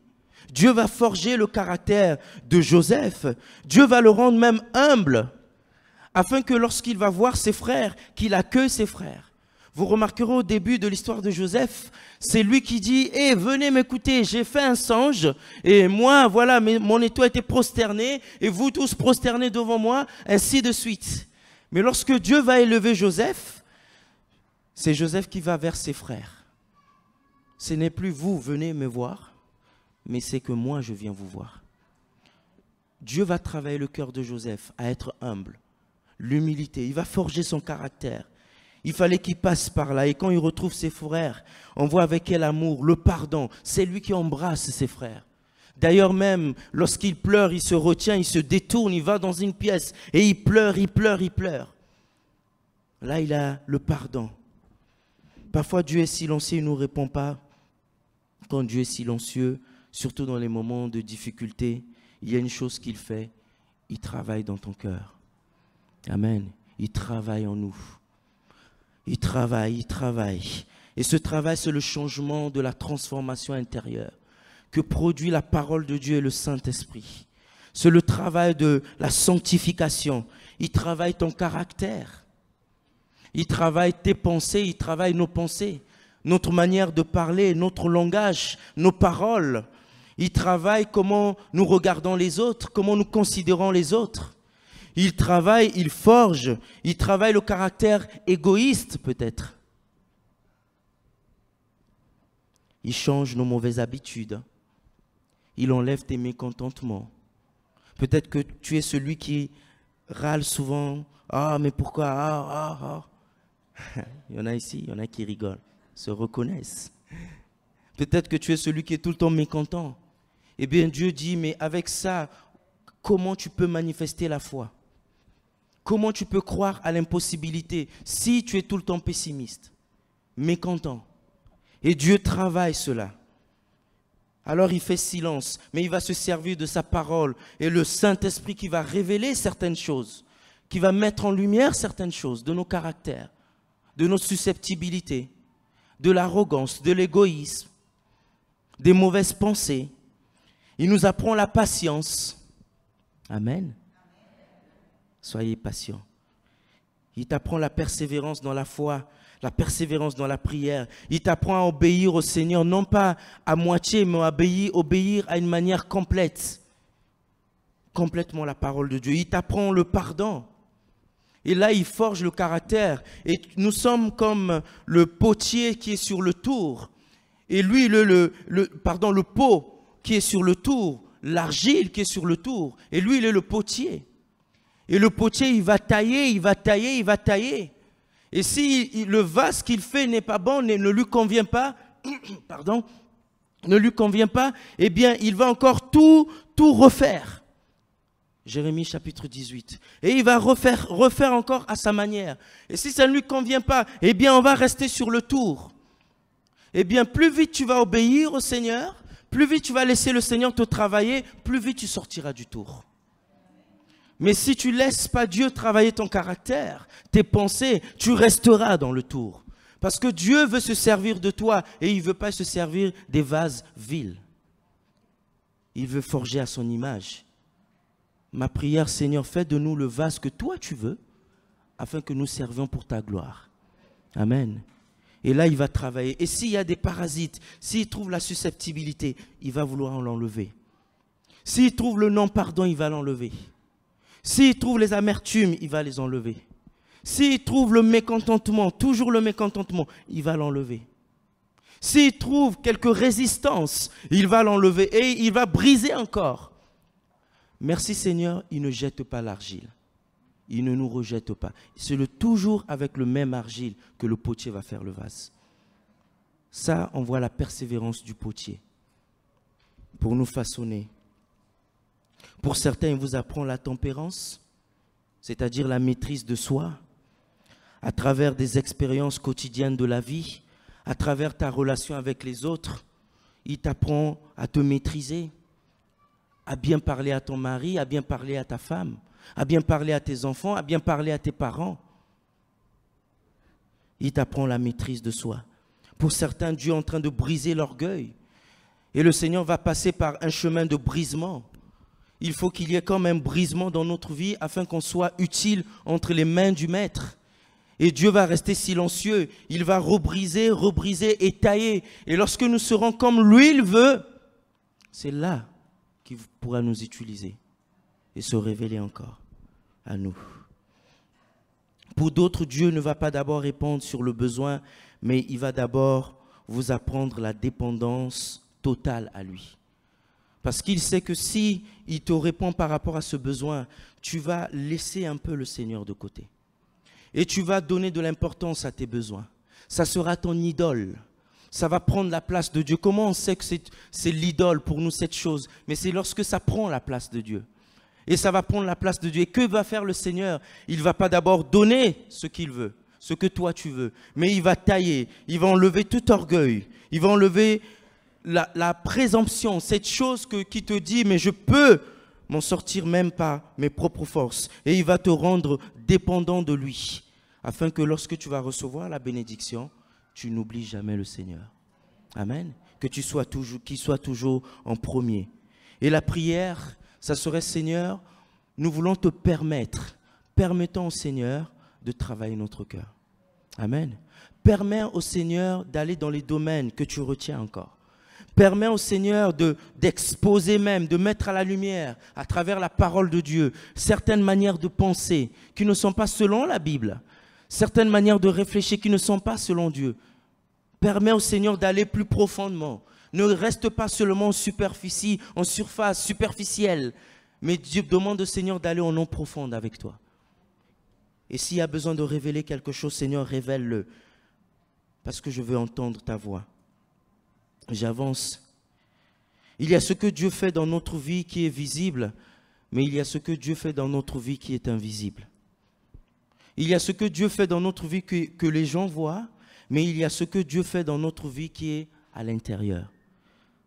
Dieu va forger le caractère de Joseph. Dieu va le rendre même humble, afin que lorsqu'il va voir ses frères, qu'il accueille ses frères. Vous remarquerez au début de l'histoire de Joseph, c'est lui qui dit « Eh, venez m'écouter, j'ai fait un songe, et moi, voilà, mon étau a été prosterné, et vous tous prosternés devant moi, ainsi de suite. » Mais lorsque Dieu va élever Joseph, c'est Joseph qui va vers ses frères. Ce n'est plus vous, venez me voir, mais c'est que moi, je viens vous voir. Dieu va travailler le cœur de Joseph à être humble, l'humilité, il va forger son caractère. Il fallait qu'il passe par là. Et quand il retrouve ses frères, on voit avec quel amour, le pardon. C'est lui qui embrasse ses frères. D'ailleurs même, lorsqu'il pleure, il se retient, il se détourne, il va dans une pièce et il pleure, il pleure, il pleure. Là, il a le pardon. Parfois, Dieu est silencieux, il ne nous répond pas. Quand Dieu est silencieux, surtout dans les moments de difficulté, il y a une chose qu'il fait, il travaille dans ton cœur. Amen. Il travaille en nous. Il travaille, il travaille. Et ce travail, c'est le changement de la transformation intérieure que produit la parole de Dieu et le Saint-Esprit. C'est le travail de la sanctification. Il travaille ton caractère. Il travaille tes pensées, il travaille nos pensées, notre manière de parler, notre langage, nos paroles. Il travaille comment nous regardons les autres, comment nous considérons les autres. Il travaille, il forge, il travaille le caractère égoïste peut-être. Il change nos mauvaises habitudes. Il enlève tes mécontentements. Peut-être que tu es celui qui râle souvent. Ah, mais pourquoi? Ah. Il y en a ici, il y en a qui rigolent, se reconnaissent. Peut-être que tu es celui qui est tout le temps mécontent. Eh bien, Dieu dit, mais avec ça, comment tu peux manifester la foi? Comment tu peux croire à l'impossibilité si tu es tout le temps pessimiste, mécontent? Et Dieu travaille cela. Alors il fait silence, mais il va se servir de sa parole et le Saint-Esprit qui va révéler certaines choses, qui va mettre en lumière certaines choses de nos caractères, de nos susceptibilités, de l'arrogance, de l'égoïsme, des mauvaises pensées. Il nous apprend la patience. Amen. Soyez patients. Il t'apprend la persévérance dans la foi, la persévérance dans la prière. Il t'apprend à obéir au Seigneur, non pas à moitié, mais à obéir à une manière complète. Complètement la parole de Dieu. Il t'apprend le pardon. Et là, il forge le caractère. Et nous sommes comme le potier qui est sur le tour. Et lui, le pot qui est sur le tour. L'argile qui est sur le tour. Et lui, il est le potier. Et le potier, il va tailler, il va tailler, il va tailler. Et si le vase qu'il fait n'est pas bon, ne lui convient pas, ne lui convient pas, eh bien, il va encore tout refaire. Jérémie chapitre 18. Et il va refaire encore à sa manière. Et si ça ne lui convient pas, eh bien, on va rester sur le tour. Eh bien, plus vite tu vas obéir au Seigneur, plus vite tu vas laisser le Seigneur te travailler, plus vite tu sortiras du tour. Mais si tu ne laisses pas Dieu travailler ton caractère, tes pensées, tu resteras dans le tour. Parce que Dieu veut se servir de toi et il ne veut pas se servir des vases vils. Il veut forger à son image. Ma prière, Seigneur, fais de nous le vase que toi tu veux, afin que nous servions pour ta gloire. Amen. Et là, il va travailler. Et s'il y a des parasites, s'il trouve la susceptibilité, il va vouloir l'enlever. S'il trouve le non-pardon, il va l'enlever. S'il trouve les amertumes, il va les enlever. S'il trouve le mécontentement, toujours le mécontentement, il va l'enlever. S'il trouve quelque résistance, il va l'enlever et il va briser encore. Merci Seigneur, il ne jette pas l'argile. Il ne nous rejette pas. C'est toujours avec le même argile que le potier va faire le vase. Ça, on voit la persévérance du potier pour nous façonner. Pour certains, il vous apprend la tempérance, c'est-à-dire la maîtrise de soi, à travers des expériences quotidiennes de la vie, à travers ta relation avec les autres. Il t'apprend à te maîtriser, à bien parler à ton mari, à bien parler à ta femme, à bien parler à tes enfants, à bien parler à tes parents. Il t'apprend la maîtrise de soi. Pour certains, Dieu est en train de briser l'orgueil. Et le Seigneur va passer par un chemin de brisement. Il faut qu'il y ait comme un brisement dans notre vie afin qu'on soit utile entre les mains du Maître. Et Dieu va rester silencieux. Il va rebriser, rebriser et tailler. Et lorsque nous serons comme lui il veut, c'est là qu'il pourra nous utiliser et se révéler encore à nous. Pour d'autres, Dieu ne va pas d'abord répondre sur le besoin, mais il va d'abord vous apprendre la dépendance totale à lui. Parce qu'il sait que si il te répond par rapport à ce besoin, tu vas laisser un peu le Seigneur de côté. Et tu vas donner de l'importance à tes besoins. Ça sera ton idole. Ça va prendre la place de Dieu. Comment on sait que c'est l'idole pour nous, cette chose? Mais c'est lorsque ça prend la place de Dieu. Et ça va prendre la place de Dieu. Et que va faire le Seigneur? Il ne va pas d'abord donner ce qu'il veut, ce que toi tu veux. Mais il va tailler, il va enlever tout orgueil. Il va enlever la présomption, cette chose qui te dit, mais je peux m'en sortir même par mes propres forces. Et il va te rendre dépendant de lui, afin que lorsque tu vas recevoir la bénédiction, tu n'oublies jamais le Seigneur. Amen. Qu'il soit toujours en premier. Et la prière, ça serait, Seigneur, nous voulons te permettons au Seigneur de travailler notre cœur. Amen. Permets au Seigneur d'aller dans les domaines que tu retiens encore. Permets au Seigneur d'exposer même, de mettre à la lumière, à travers la parole de Dieu, certaines manières de penser qui ne sont pas selon la Bible, certaines manières de réfléchir qui ne sont pas selon Dieu. Permets au Seigneur d'aller plus profondément. Ne reste pas seulement en superficie, en surface superficielle, mais Dieu demande au Seigneur d'aller en eau profonde avec toi. Et s'il y a besoin de révéler quelque chose, Seigneur, révèle-le, parce que je veux entendre ta voix. J'avance. Il y a ce que Dieu fait dans notre vie qui est visible, mais il y a ce que Dieu fait dans notre vie qui est invisible. Il y a ce que Dieu fait dans notre vie que les gens voient, mais il y a ce que Dieu fait dans notre vie qui est à l'intérieur.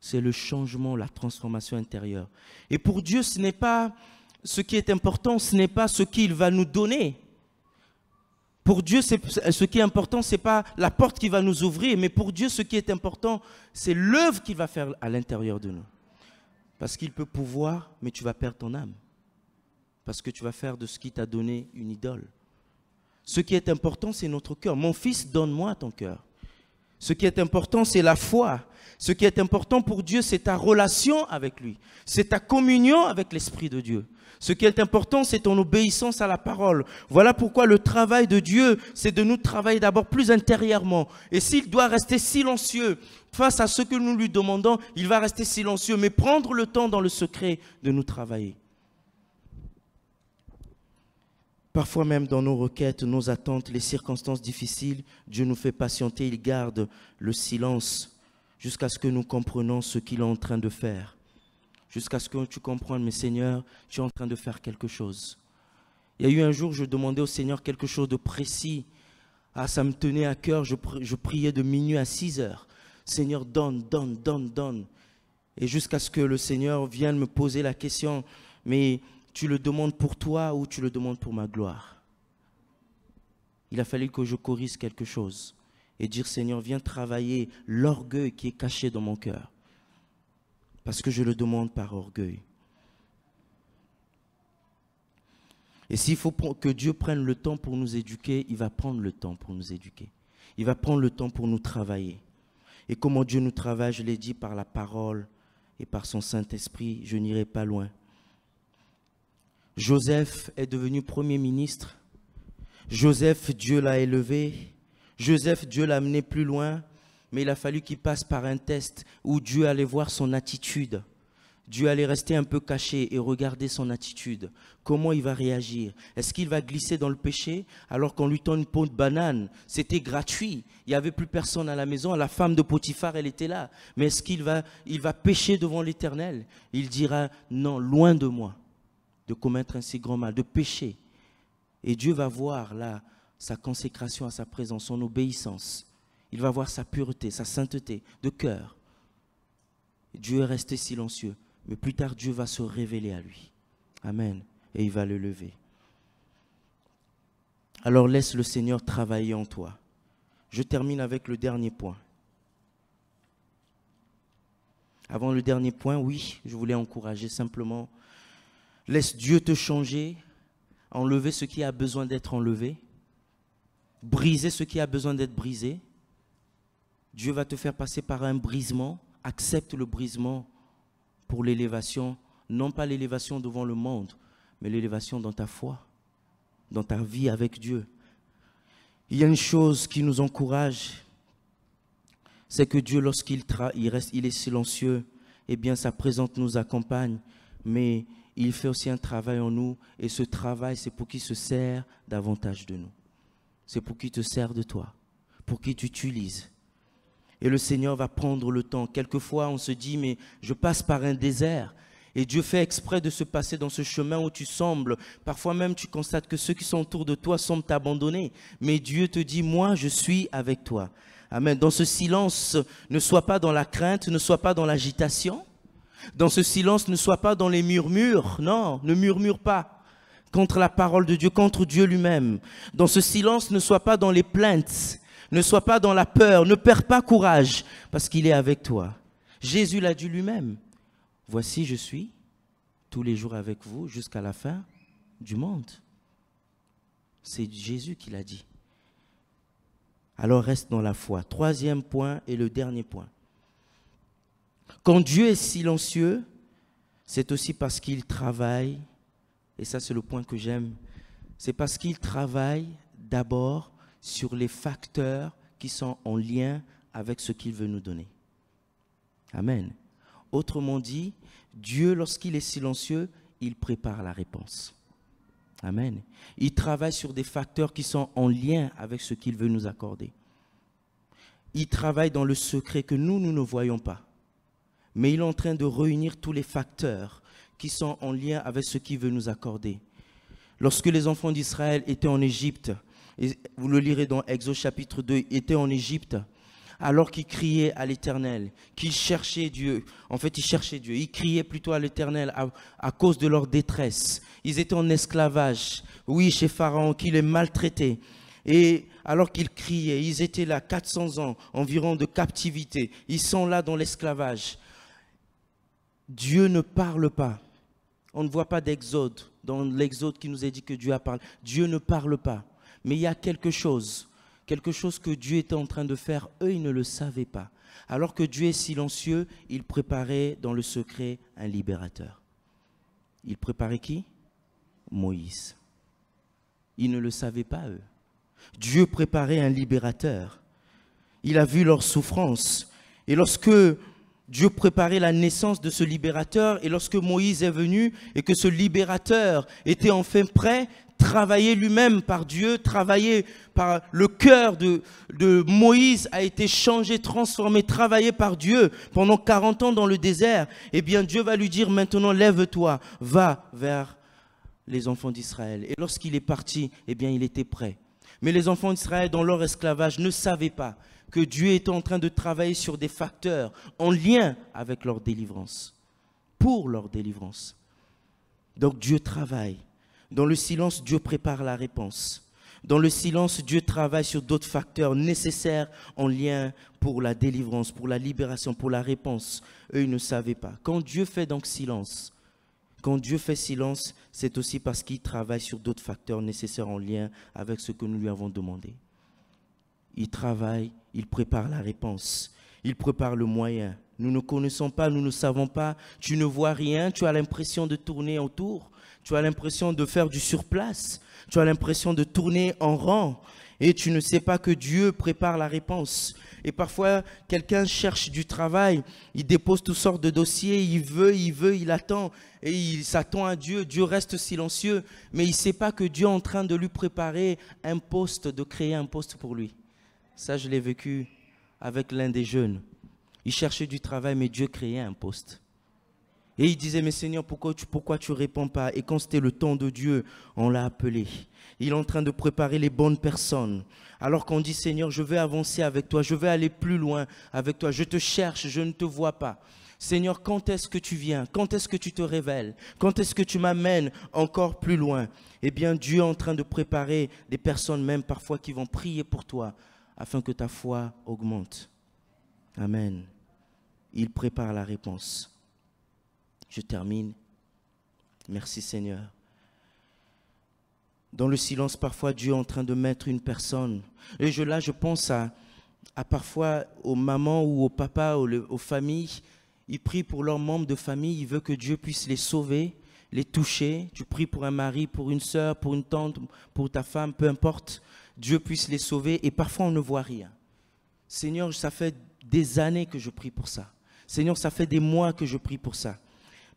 C'est le changement, la transformation intérieure. Et pour Dieu, ce n'est pas ce qui est important, ce n'est pas ce qu'il va nous donner. Pour Dieu, ce qui est important, ce n'est pas la porte qui va nous ouvrir, mais pour Dieu, ce qui est important, c'est l'œuvre qu'il va faire à l'intérieur de nous. Parce qu'il peut pouvoir, mais tu vas perdre ton âme. Parce que tu vas faire de ce qu'il t'a donné une idole. Ce qui est important, c'est notre cœur. Mon fils, donne-moi ton cœur. Ce qui est important, c'est la foi. Ce qui est important pour Dieu, c'est ta relation avec lui. C'est ta communion avec l'Esprit de Dieu. Ce qui est important, c'est ton obéissance à la parole. Voilà pourquoi le travail de Dieu, c'est de nous travailler d'abord plus intérieurement. Et s'il doit rester silencieux face à ce que nous lui demandons, il va rester silencieux, mais prendre le temps dans le secret de nous travailler. Parfois même dans nos requêtes, nos attentes, les circonstances difficiles, Dieu nous fait patienter, il garde le silence jusqu'à ce que nous comprenions ce qu'il est en train de faire. Jusqu'à ce que tu comprennes, mais Seigneur, tu es en train de faire quelque chose. Il y a eu un jour, je demandais au Seigneur quelque chose de précis. Ah, ça me tenait à cœur, je priais de minuit à 6 heures. Seigneur, donne, donne, donne, donne. Et jusqu'à ce que le Seigneur vienne me poser la question, mais tu le demandes pour toi ou tu le demandes pour ma gloire? Il a fallu que je corrige quelque chose et dire, Seigneur, viens travailler l'orgueil qui est caché dans mon cœur. Parce que je le demande par orgueil. Et s'il faut que Dieu prenne le temps pour nous éduquer, il va prendre le temps pour nous éduquer. Il va prendre le temps pour nous travailler. Et comment Dieu nous travaille, je l'ai dit, par la parole et par son Saint-Esprit, je n'irai pas loin. Joseph est devenu premier ministre. Joseph, Dieu l'a élevé. Joseph, Dieu l'a amené plus loin. mais il a fallu qu'il passe par un test où Dieu allait voir son attitude. Dieu allait rester un peu caché et regarder son attitude. Comment il va réagir? Est-ce qu'il va glisser dans le péché alors qu'on lui tend une peau de banane? C'était gratuit. Il n'y avait plus personne à la maison. La femme de Potiphar, elle était là. Mais est-ce qu'il va pécher devant l'Éternel? Il dira non, loin de moi de commettre un si grand mal, de pécher. Et Dieu va voir là sa consécration à sa présence, son obéissance. Il va voir sa pureté, sa sainteté de cœur. Dieu est resté silencieux. Mais plus tard, Dieu va se révéler à lui. Amen. Et il va le lever. Alors laisse le Seigneur travailler en toi. Je termine avec le dernier point. Avant le dernier point, oui, je voulais encourager simplement. Laisse Dieu te changer, enlever ce qui a besoin d'être enlevé, briser ce qui a besoin d'être brisé. Dieu va te faire passer par un brisement. Accepte le brisement pour l'élévation, non pas l'élévation devant le monde, mais l'élévation dans ta foi, dans ta vie avec Dieu. Il y a une chose qui nous encourage, c'est que Dieu, lorsqu'il est silencieux, eh bien sa présence nous accompagne, mais il fait aussi un travail en nous, et ce travail, c'est pour qu'il se sert davantage de nous. C'est pour qu'il te sert de toi, pour qu'il t'utilise. Et le Seigneur va prendre le temps. Quelquefois, on se dit, mais je passe par un désert. Et Dieu fait exprès de se passer dans ce chemin où tu sembles. Parfois même, tu constates que ceux qui sont autour de toi semblent t'abandonner. Mais Dieu te dit, moi, je suis avec toi. Amen. Dans ce silence, ne sois pas dans la crainte, ne sois pas dans l'agitation. Dans ce silence, ne sois pas dans les murmures. Non, ne murmure pas contre la parole de Dieu, contre Dieu lui-même. Dans ce silence, ne sois pas dans les plaintes. Ne sois pas dans la peur, ne perds pas courage, parce qu'il est avec toi. Jésus l'a dit lui-même. Voici, je suis tous les jours avec vous jusqu'à la fin du monde. C'est Jésus qui l'a dit. Alors reste dans la foi. Troisième point et le dernier point. Quand Dieu est silencieux, c'est aussi parce qu'il travaille, et ça c'est le point que j'aime, c'est parce qu'il travaille d'abord sur les facteurs qui sont en lien avec ce qu'il veut nous donner. Amen. Autrement dit, Dieu, lorsqu'il est silencieux, il prépare la réponse. Amen. Il travaille sur des facteurs qui sont en lien avec ce qu'il veut nous accorder. Il travaille dans le secret que nous ne voyons pas. Mais il est en train de réunir tous les facteurs qui sont en lien avec ce qu'il veut nous accorder. Lorsque les enfants d'Israël étaient en Égypte, et vous le lirez dans Exode chapitre 2, étaient en Égypte, alors qu'ils criaient à l'Éternel, qu'ils cherchaient Dieu. En fait, ils cherchaient Dieu. Ils criaient plutôt à l'Éternel à cause de leur détresse. Ils étaient en esclavage, oui, chez Pharaon, qui les maltraitait. Et alors qu'ils criaient, ils étaient là 400 ans environ de captivité. Ils sont là dans l'esclavage. Dieu ne parle pas. On ne voit pas d'Exode, dans l'Exode qui nous est dit que Dieu a parlé. Dieu ne parle pas. Mais il y a quelque chose que Dieu était en train de faire, eux ils ne le savaient pas. Alors que Dieu est silencieux, il préparait dans le secret un libérateur. Il préparait qui? Moïse. Ils ne le savaient pas eux. Dieu préparait un libérateur. Il a vu leur souffrance. Et lorsque Dieu préparait la naissance de ce libérateur, et lorsque Moïse est venu et que ce libérateur était enfin prêt, travaillé lui-même par Dieu, travaillé par le cœur de Moïse a été changé, transformé, travaillé par Dieu pendant 40 ans dans le désert, eh bien Dieu va lui dire maintenant lève-toi, va vers les enfants d'Israël. Et lorsqu'il est parti, eh bien il était prêt. Mais les enfants d'Israël dans leur esclavage ne savaient pas que Dieu était en train de travailler sur des facteurs en lien avec leur délivrance, pour leur délivrance. Donc Dieu travaille. Dans le silence, Dieu prépare la réponse. Dans le silence, Dieu travaille sur d'autres facteurs nécessaires en lien pour la délivrance, pour la libération, pour la réponse. Eux, ils ne savaient pas. Quand Dieu fait donc silence, c'est aussi parce qu'il travaille sur d'autres facteurs nécessaires en lien avec ce que nous lui avons demandé. Il travaille, il prépare la réponse, il prépare le moyen. Nous ne connaissons pas, nous ne savons pas, tu ne vois rien, tu as l'impression de tourner autour, tu as l'impression de faire du surplace, tu as l'impression de tourner en rang. Et tu ne sais pas que Dieu prépare la réponse. Et parfois, quelqu'un cherche du travail, il dépose toutes sortes de dossiers, il attend, et il s'attend à Dieu. Dieu reste silencieux, mais il ne sait pas que Dieu est en train de lui préparer un poste, de créer un poste pour lui. Ça, je l'ai vécu avec l'un des jeunes. Il cherchait du travail, mais Dieu créait un poste. Et il disait, mais Seigneur, pourquoi tu ne réponds pas? Et quand c'était le temps de Dieu, on l'a appelé. Il est en train de préparer les bonnes personnes. Alors qu'on dit, Seigneur, je vais avancer avec toi, je vais aller plus loin avec toi. Je te cherche, je ne te vois pas. Seigneur, quand est-ce que tu viens? Quand est-ce que tu te révèles? Quand est-ce que tu m'amènes encore plus loin? Eh bien, Dieu est en train de préparer des personnes, même parfois, qui vont prier pour toi, afin que ta foi augmente. Amen. Il prépare la réponse. Je termine. Merci Seigneur. Dans le silence, parfois, Dieu est en train de mettre une personne. Et je pense à parfois aux mamans ou aux papas, aux familles. Ils prient pour leurs membres de famille. Ils veulent que Dieu puisse les sauver, les toucher. Tu pries pour un mari, pour une soeur, pour une tante, pour ta femme, peu importe. Dieu puisse les sauver. Et parfois, on ne voit rien. Seigneur, ça fait des années que je prie pour ça. Seigneur, ça fait des mois que je prie pour ça.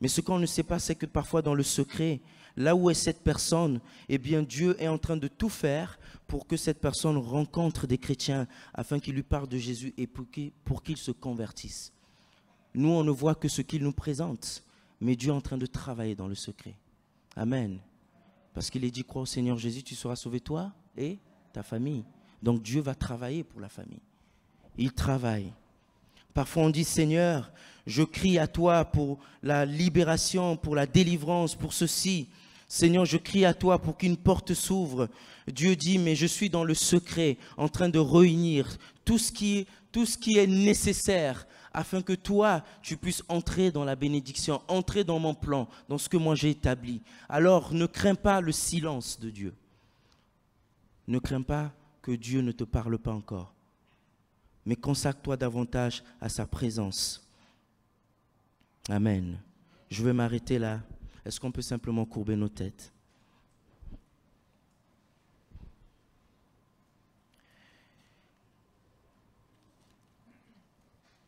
Mais ce qu'on ne sait pas, c'est que parfois dans le secret, là où est cette personne, eh bien Dieu est en train de tout faire pour que cette personne rencontre des chrétiens afin qu'ils lui parlent de Jésus et pour qu'ils se convertissent. Nous, on ne voit que ce qu'il nous présente, mais Dieu est en train de travailler dans le secret. Amen. Parce qu'il est dit, crois au Seigneur Jésus, tu seras sauvé toi et ta famille. Donc Dieu va travailler pour la famille. Il travaille. Parfois on dit, Seigneur, je crie à toi pour la libération, pour la délivrance, pour ceci. Seigneur, je crie à toi pour qu'une porte s'ouvre. Dieu dit, mais je suis dans le secret, en train de réunir tout ce qui est nécessaire afin que toi, tu puisses entrer dans la bénédiction, entrer dans mon plan, dans ce que moi j'ai établi. Alors, ne crains pas le silence de Dieu. Ne crains pas que Dieu ne te parle pas encore. Mais consacre-toi davantage à sa présence. Amen. Je vais m'arrêter là. Est-ce qu'on peut simplement courber nos têtes?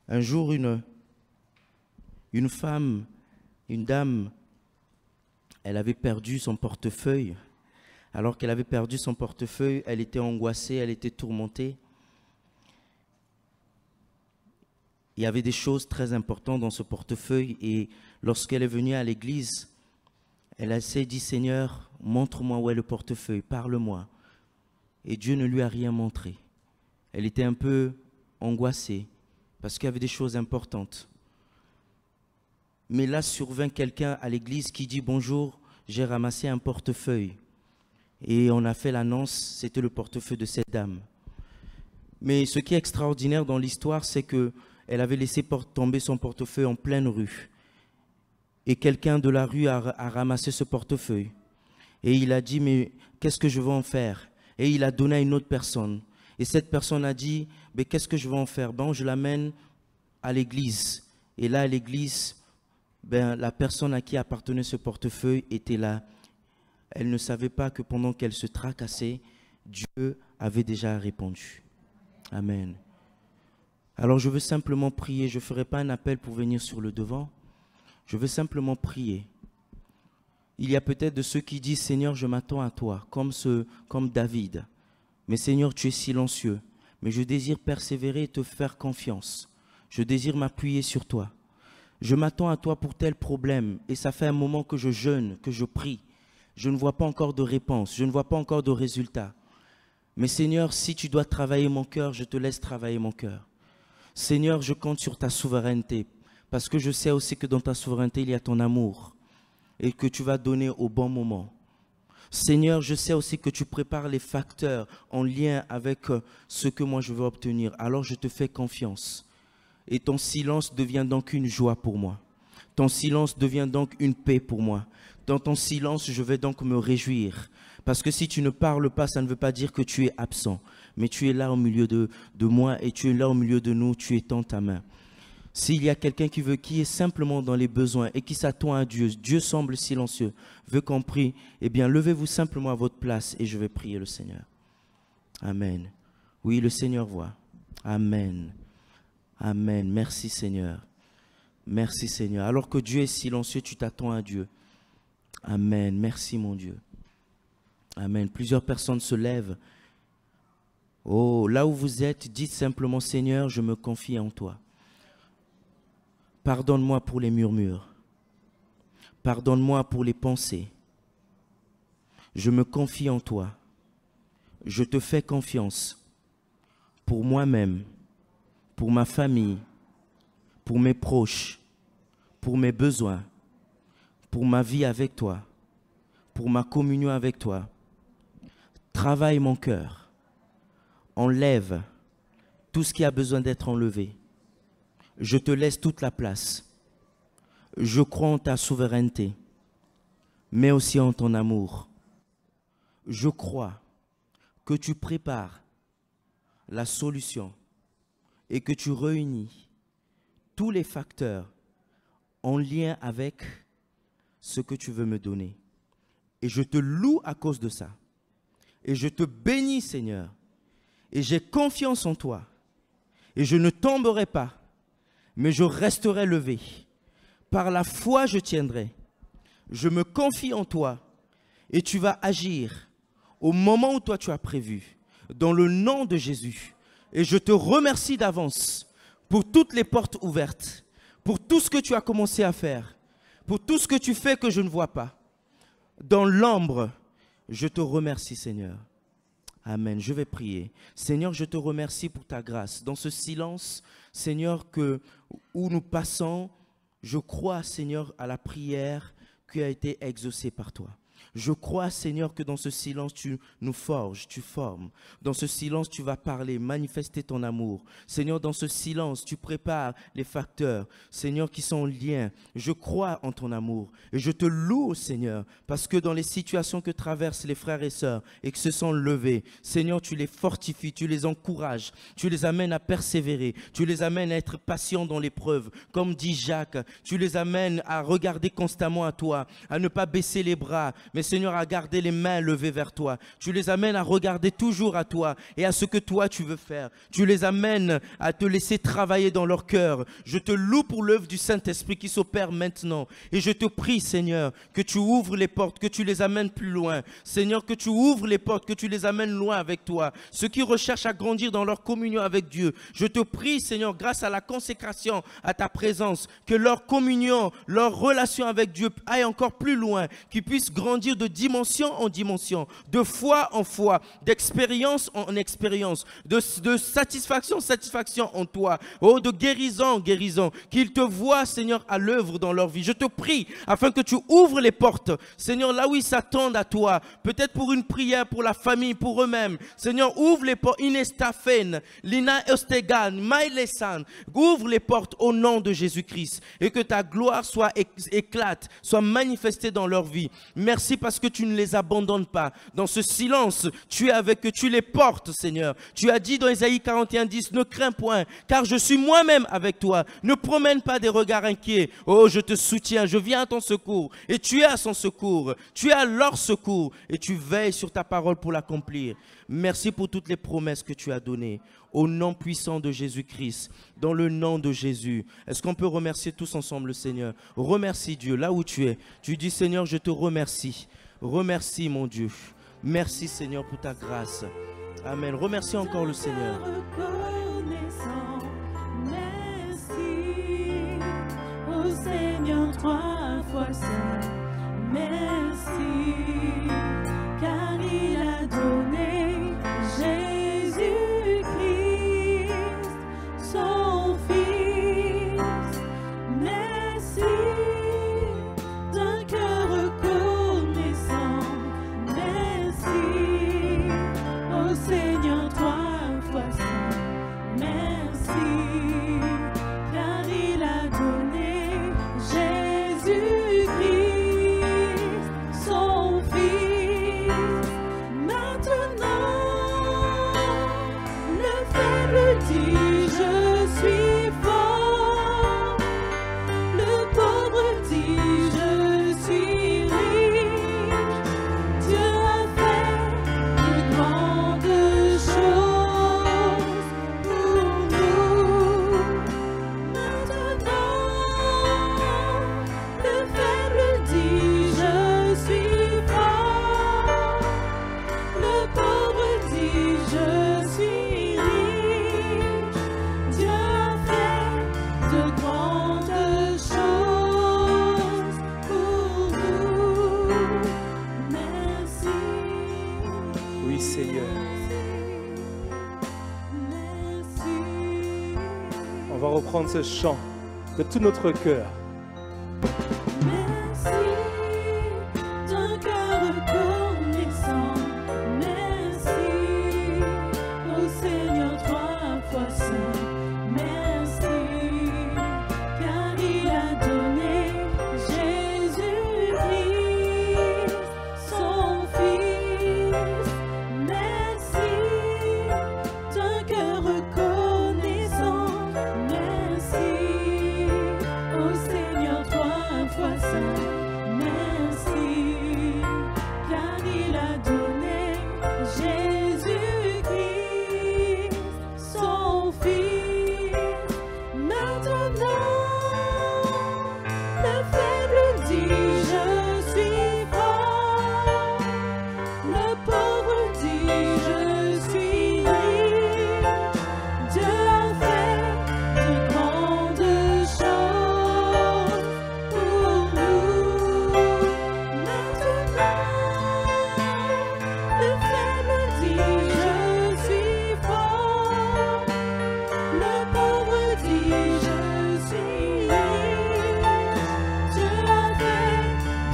Un jour, une femme, une dame, elle avait perdu son portefeuille. Alors qu'elle avait perdu son portefeuille, elle était angoissée, elle était tourmentée. Il y avait des choses très importantes dans ce portefeuille et lorsqu'elle est venue à l'église, elle s'est dit, Seigneur, montre-moi où est le portefeuille, parle-moi. Et Dieu ne lui a rien montré. Elle était un peu angoissée parce qu'il y avait des choses importantes. Mais là survint quelqu'un à l'église qui dit, bonjour, j'ai ramassé un portefeuille. Et on a fait l'annonce, c'était le portefeuille de cette dame. Mais ce qui est extraordinaire dans l'histoire, c'est que elle avait laissé tomber son portefeuille en pleine rue. Et quelqu'un de la rue a ramassé ce portefeuille. Et il a dit, mais qu'est-ce que je vais en faire? Et il a donné à une autre personne. Et cette personne a dit, mais qu'est-ce que je vais en faire? Ben, je l'amène à l'église. Et là, à l'église, ben, la personne à qui appartenait ce portefeuille était là. Elle ne savait pas que pendant qu'elle se tracassait, Dieu avait déjà répondu. Amen. Alors je veux simplement prier, je ne ferai pas un appel pour venir sur le devant, je veux simplement prier. Il y a peut-être de ceux qui disent, Seigneur, je m'attends à toi, comme David. Mais Seigneur, tu es silencieux, mais je désire persévérer et te faire confiance. Je désire m'appuyer sur toi. Je m'attends à toi pour tel problème et ça fait un moment que je jeûne, que je prie. Je ne vois pas encore de réponse, je ne vois pas encore de résultat. Mais Seigneur, si tu dois travailler mon cœur, je te laisse travailler mon cœur. Seigneur, je compte sur ta souveraineté, parce que je sais aussi que dans ta souveraineté, il y a ton amour, et que tu vas donner au bon moment. Seigneur, je sais aussi que tu prépares les facteurs en lien avec ce que moi je veux obtenir. Alors je te fais confiance. Et ton silence devient donc une joie pour moi. Ton silence devient donc une paix pour moi. Dans ton silence, je vais donc me réjouir. Parce que si tu ne parles pas, ça ne veut pas dire que tu es absent. Mais tu es là au milieu de moi et tu es là au milieu de nous, tu étends ta main. S'il y a quelqu'un qui est simplement dans les besoins et qui s'attend à Dieu, Dieu semble silencieux, veut qu'on prie, eh bien levez-vous simplement à votre place et je vais prier le Seigneur. Amen. Oui, le Seigneur voit. Amen. Amen. Merci Seigneur. Merci Seigneur. Alors que Dieu est silencieux, tu t'attends à Dieu. Amen. Merci mon Dieu. Amen. Plusieurs personnes se lèvent. Oh, là où vous êtes, dites simplement, Seigneur, je me confie en toi. Pardonne-moi pour les murmures. Pardonne-moi pour les pensées. Je me confie en toi. Je te fais confiance pour moi-même, pour ma famille, pour mes proches, pour mes besoins, pour ma vie avec toi, pour ma communion avec toi. Travaille mon cœur. Enlève tout ce qui a besoin d'être enlevé. Je te laisse toute la place. Je crois en ta souveraineté, mais aussi en ton amour. Je crois que tu prépares la solution et que tu réunis tous les facteurs en lien avec ce que tu veux me donner. Et je te loue à cause de ça. Et je te bénis, Seigneur. Et j'ai confiance en toi. Et je ne tomberai pas, mais je resterai levé. Par la foi, je tiendrai. Je me confie en toi. Et tu vas agir au moment où toi tu as prévu. Dans le nom de Jésus. Et je te remercie d'avance pour toutes les portes ouvertes. Pour tout ce que tu as commencé à faire. Pour tout ce que tu fais que je ne vois pas. Dans l'ombre, je te remercie, Seigneur. Amen. Je vais prier. Seigneur, je te remercie pour ta grâce. Dans ce silence, Seigneur, où nous passons, je crois, Seigneur, à la prière qui a été exaucée par toi. Je crois, Seigneur, que dans ce silence, tu nous forges, tu formes. Dans ce silence, tu vas parler, manifester ton amour. Seigneur, dans ce silence, tu prépares les facteurs, Seigneur, qui sont en lien. Je crois en ton amour et je te loue, Seigneur, parce que dans les situations que traversent les frères et sœurs et qui se sont levés, Seigneur, tu les fortifies, tu les encourages, tu les amènes à persévérer, tu les amènes à être patients dans l'épreuve. Comme dit Jacques, tu les amènes à regarder constamment à toi, à ne pas baisser les bras, mais Seigneur, à garder les mains levées vers toi. Tu les amènes à regarder toujours à toi et à ce que toi tu veux faire. Tu les amènes à te laisser travailler dans leur cœur. Je te loue pour l'œuvre du Saint-Esprit qui s'opère maintenant. Et je te prie, Seigneur, que tu ouvres les portes, que tu les amènes plus loin. Seigneur, que tu ouvres les portes, que tu les amènes loin avec toi. Ceux qui recherchent à grandir dans leur communion avec Dieu. Je te prie, Seigneur, grâce à la consécration, à ta présence, que leur communion, leur relation avec Dieu aille encore plus loin, qu'ils puissent grandir de dimension en dimension, de foi en foi, d'expérience en expérience, de satisfaction en satisfaction en toi, oh, de guérison en guérison, qu'ils te voient, Seigneur, à l'œuvre dans leur vie. Je te prie afin que tu ouvres les portes, Seigneur, là où ils s'attendent à toi, peut-être pour une prière pour la famille, pour eux-mêmes. Seigneur, ouvre les portes, Inestafen, Lina Ostegan, Mailesan, ouvre les portes au nom de Jésus-Christ et que ta gloire soit éclate, soit manifestée dans leur vie. Merci parce que tu ne les abandonnes pas. Dans ce silence, tu es avec eux, tu les portes, Seigneur. Tu as dit dans Ésaïe 41:10, ne crains point, car je suis moi-même avec toi. Ne promène pas des regards inquiets. Oh, je te soutiens, je viens à ton secours. Et tu es à son secours. Tu es à leur secours. Et tu veilles sur ta parole pour l'accomplir. Merci pour toutes les promesses que tu as données. Au nom puissant de Jésus-Christ, dans le nom de Jésus. Est-ce qu'on peut remercier tous ensemble le Seigneur? Remercie Dieu, là où tu es. Tu dis, Seigneur, je te remercie. Remercie mon Dieu. Merci Seigneur pour ta grâce. Amen. Remercie encore le Seigneur. Merci au Seigneur 3 fois seul. Merci car il a donné Jésus-Christ, son Fils. Merci d'un cœur reconnaissant. Merci au Seigneur 3 fois seul. Merci car il a donné Jésus-Christ, son Fils. va reprendre ce chant de tout notre cœur. Merci d'un cœur reconnaissant. Merci au Seigneur trois fois saint. Merci car il a donné Jésus-Christ, son Fils. Merci d'un cœur reconnaissant. Merci au Seigneur trois fois saint. Merci car il a donné Jésus-Christ, son Fils. Maintenant, le faible dit je suis fort, le pauvre dit je suis riche. Dieu a fait de grandes choses pour nous. Maintenant, le faible dit je suis fort, le pauvre dit je suis riche. Dieu a fait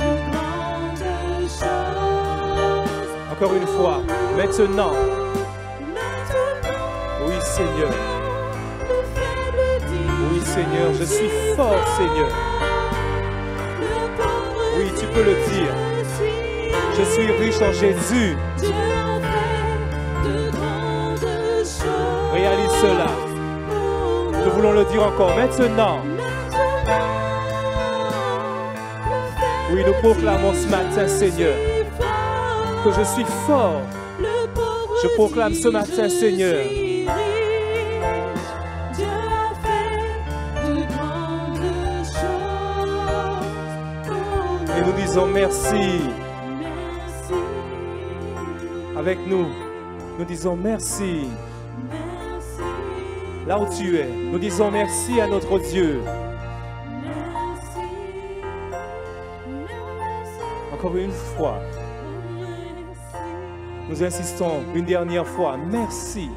de grandes choses. Encore une fois, maintenant. Maintenant, Oui, Seigneur. le faible dit Oui, Seigneur, je suis fort, Seigneur. le pauvre Oui, tu peux le dire. Je suis riche en Jésus. Dieu a fait de grandes choses. Réalise cela. Nous voulons le dire encore. Maintenant. Oui, nous proclamons ce matin, Seigneur, que je suis fort. Je proclame ce matin, Seigneur. Dieu a fait de grandes choses pour Et nous disons merci. Merci, Avec nous, nous disons merci. merci, Là où tu es, nous disons merci à notre Dieu. merci, merci, Encore une fois, merci. nous insistons une dernière fois. Merci.